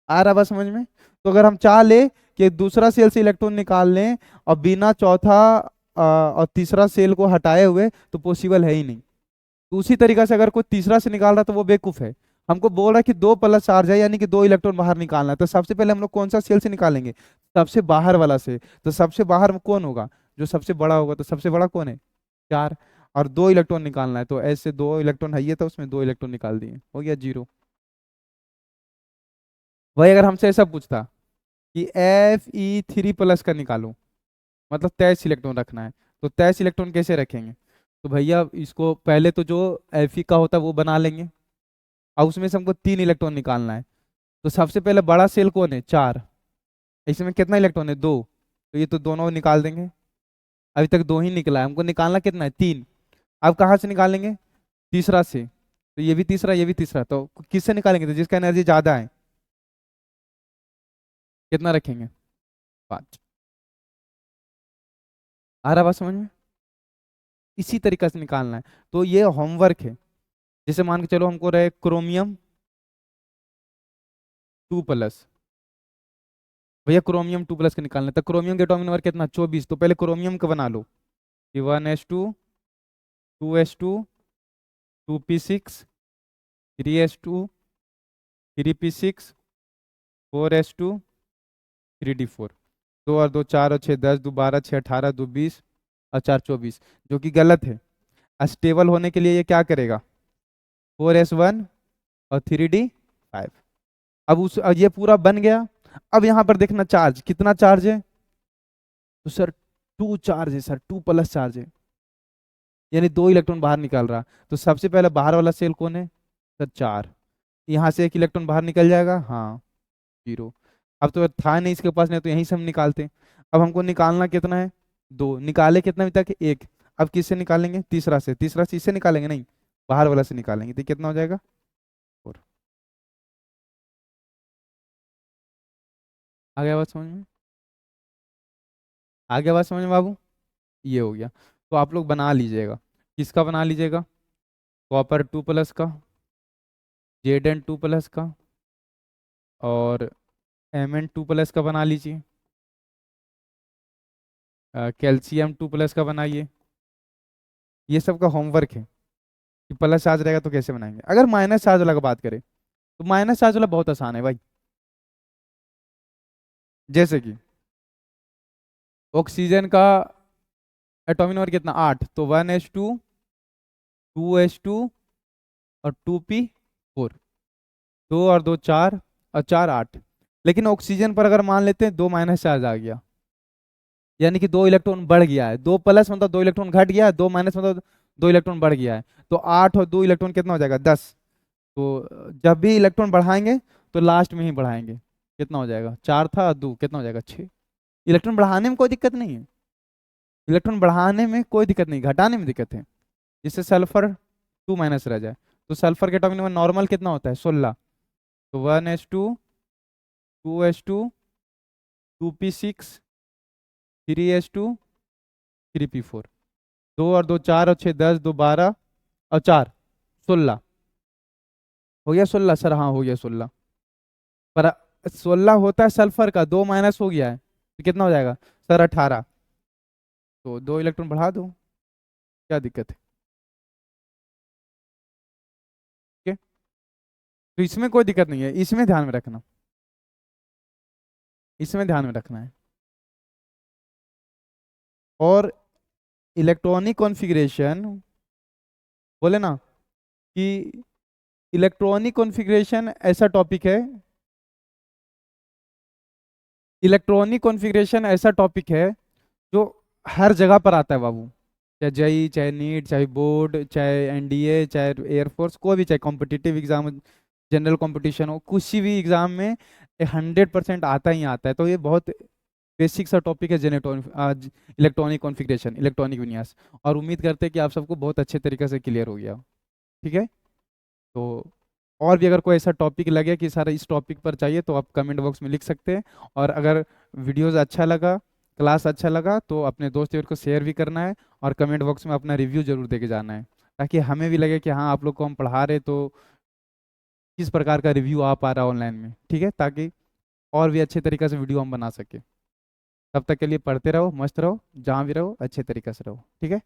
आ रहा बात समझ में? तो अगर हम चाह ले कि दूसरा सेल से इलेक्ट्रॉन निकाल लें और बिना चौथा और तीसरा सेल को हटाए हुए, तो पॉसिबल है ही नहीं। तो उसी तरीके से अगर कोई तीसरा से निकाल रहा तो वो बेवकूफ है। हमको बोल रहा है कि 2 + चार्ज है, यानी कि 2 इलेक्ट्रॉन बाहर निकालना है, तो सबसे पहले हम लोग कौन सा सेल से निकालेंगे, सबसे बाहर वाला से। तो सबसे बाहर में कौन होगा, जो सबसे बड़ा होगा, तो सबसे बड़ा कौन है, 4। और 2 इलेक्ट्रॉन निकालना है, तो ऐसे 2 इलेक्ट्रॉन है ये, तो उसमें 2 इलेक्ट्रॉन निकाल दिए, हो गया 0। वही अगर हमसे ऐसा पूछता कि Fe3+ का निकालो, मतलब 23 इलेक्ट्रॉन रखना है, तो 23 इलेक्ट्रॉन कैसे रखेंगे, तो भैया इसको पहले तो जो Fe का होता है वो बना लेंगे, और उसमें से हमको 3 इलेक्ट्रॉन निकालना है। तो सबसे पहले बड़ा सेल कौन है, 4, इसमें कितना इलेक्ट्रॉन है, 2, तो ये तो दोनों निकाल देंगे। अभी तक 2 ही निकला है, हमको निकालना कितना है, 3। अब कहाँ से निकालेंगे, तीसरा से, तो ये भी तीसरा ये भी तीसरा, तो किससे निकालेंगे, तो जिसका एनर्जी ज्यादा है, कितना रखेंगे, 5। आ रहा बात समझ में? इसी तरीके से निकालना है। तो ये होमवर्क है। जैसे मान के चलो हमको रहे क्रोमियम 2+, भैया क्रोमियम 2+ का निकालना है, तो क्रोमियम के एटॉमिक नंबर कितना, 24। तो पहले क्रोमियम का बना लो कि 1s2 2s2 2p6 3s2 3p6 4s2 3d4। 2 और 2 4 और 6 10, 2 12 6 18, 2 20 और 4 24, जो कि गलत है। अस्टेबल होने के लिए ये क्या करेगा, 4s1 और 3d5। अब ये पूरा बन गया। अब यहाँ पर देखना चार्ज, कितना चार्ज है, तो सर 2 चार्ज है सर, 2+ चार्ज है, यानी 2 इलेक्ट्रॉन बाहर निकल रहा। तो सबसे पहले बाहर वाला सेल कौन है, सर 4। यहाँ से 1 इलेक्ट्रॉन बाहर निकल जाएगा, हाँ 0। अब तो था नहीं इसके पास, नहीं तो यहीं से हम निकालते। अब हमको निकालना कितना है, 2, निकाले कितना अभी तक, 1। अब किससे निकालेंगे, तीसरा से, तीसरा से इससे निकालेंगे नहीं, बाहर वाला से निकालेंगे, तो कितना हो जाएगा, 4। आ गया बात समझ में, आ गया बात समझ में बाबू, ये हो गया। तो आप लोग बना लीजिएगा, किसका बना लीजिएगा, कॉपर 2+ का, Zn 2+ का, और Mn 2+ का बना लीजिए, कैल्शियम 2+ का बनाइए। ये सब का होमवर्क है कि प्लस चार्ज रहेगा तो कैसे बनाएंगे। अगर माइनस चार्ज वाला का बात करें, तो माइनस चार्ज वाला बहुत आसान है भाई। जैसे कि ऑक्सीजन का एटॉमिक नंबर कितना, 8, तो 1s2 2s2 और 2p4, 2 और 2 4 और 4 8। लेकिन ऑक्सीजन पर अगर मान लेते हैं 2 माइनस चार्ज आ गया, यानी कि 2 इलेक्ट्रॉन बढ़ गया है, 2+ मतलब 2 इलेक्ट्रॉन घट गया है, 2- मतलब 2 इलेक्ट्रॉन बढ़ गया है। तो 8 और 2 इलेक्ट्रॉन कितना हो जाएगा, 10। तो जब भी इलेक्ट्रॉन बढ़ाएंगे तो लास्ट में ही बढ़ाएंगे, कितना हो जाएगा, 4 था 2 कितना हो जाएगा, 6। इलेक्ट्रॉन बढ़ाने में कोई दिक्कत नहीं है, इलेक्ट्रॉन बढ़ाने में कोई दिक्कत नहीं, घटाने में दिक्कत है। जिससे सल्फर 2- रह जाए। तो सल्फर के एटॉमिक नंबर नॉर्मल कितना होता है, 16। तो 1s2 2s2 2p6 3s2 3p4, 2 और 2 4 और 6 10, 2 12 और 4 16, हो गया 16 सर, हाँ हो गया 16। पर 16 होता है सल्फर का, 2 माइनस हो गया है, तो कितना हो जाएगा सर, 18। तो 2 इलेक्ट्रॉन बढ़ा दो, क्या दिक्कत है, ठीक है। तो इसमें कोई दिक्कत नहीं है, इसमें ध्यान में रखना, इसमें ध्यान में रखना है। और इलेक्ट्रॉनिक कॉन्फ़िगरेशन, बोले ना कि इलेक्ट्रॉनिक कॉन्फ़िगरेशन ऐसा टॉपिक है, इलेक्ट्रॉनिक कॉन्फ़िगरेशन ऐसा टॉपिक है जो हर जगह पर आता है बाबू। चाहे जेई, चाहे नीट, चाहे बोर्ड, चाहे एनडीए, चाहे एयरफोर्स, कोई भी, चाहे कॉम्पिटिटिव एग्जाम, जनरल कंपटीशन हो, किसी भी एग्जाम में 100% आता ही आता है। तो ये बहुत बेसिक सा टॉपिक है इलेक्ट्रॉनिक कॉन्फ़िगरेशन, इलेक्ट्रॉनिक विन्यास। और उम्मीद करते हैं कि आप सबको बहुत अच्छे तरीके से क्लियर हो गया हो। ठीक है, तो और भी अगर कोई ऐसा टॉपिक लगे कि सर इस टॉपिक पर चाहिए तो आप कमेंट बॉक्स में लिख सकते हैं। और अगर वीडियोस अच्छा लगा, क्लास अच्छा लगा, तो अपने दोस्त यार को शेयर भी करना है और कमेंट बॉक्स में अपना रिव्यू जरूर दे के जाना है, ताकि हमें भी लगे कि हाँ आप लोग को हम पढ़ा रहे तो किस प्रकार का रिव्यू आ पा रहा है ऑनलाइन में। ठीक है, ताकि और भी अच्छे तरीके से वीडियो हम बना सके। तब तक के लिए पढ़ते रहो, मस्त रहो, जहाँ भी रहो अच्छे तरीके से रहो। ठीक है।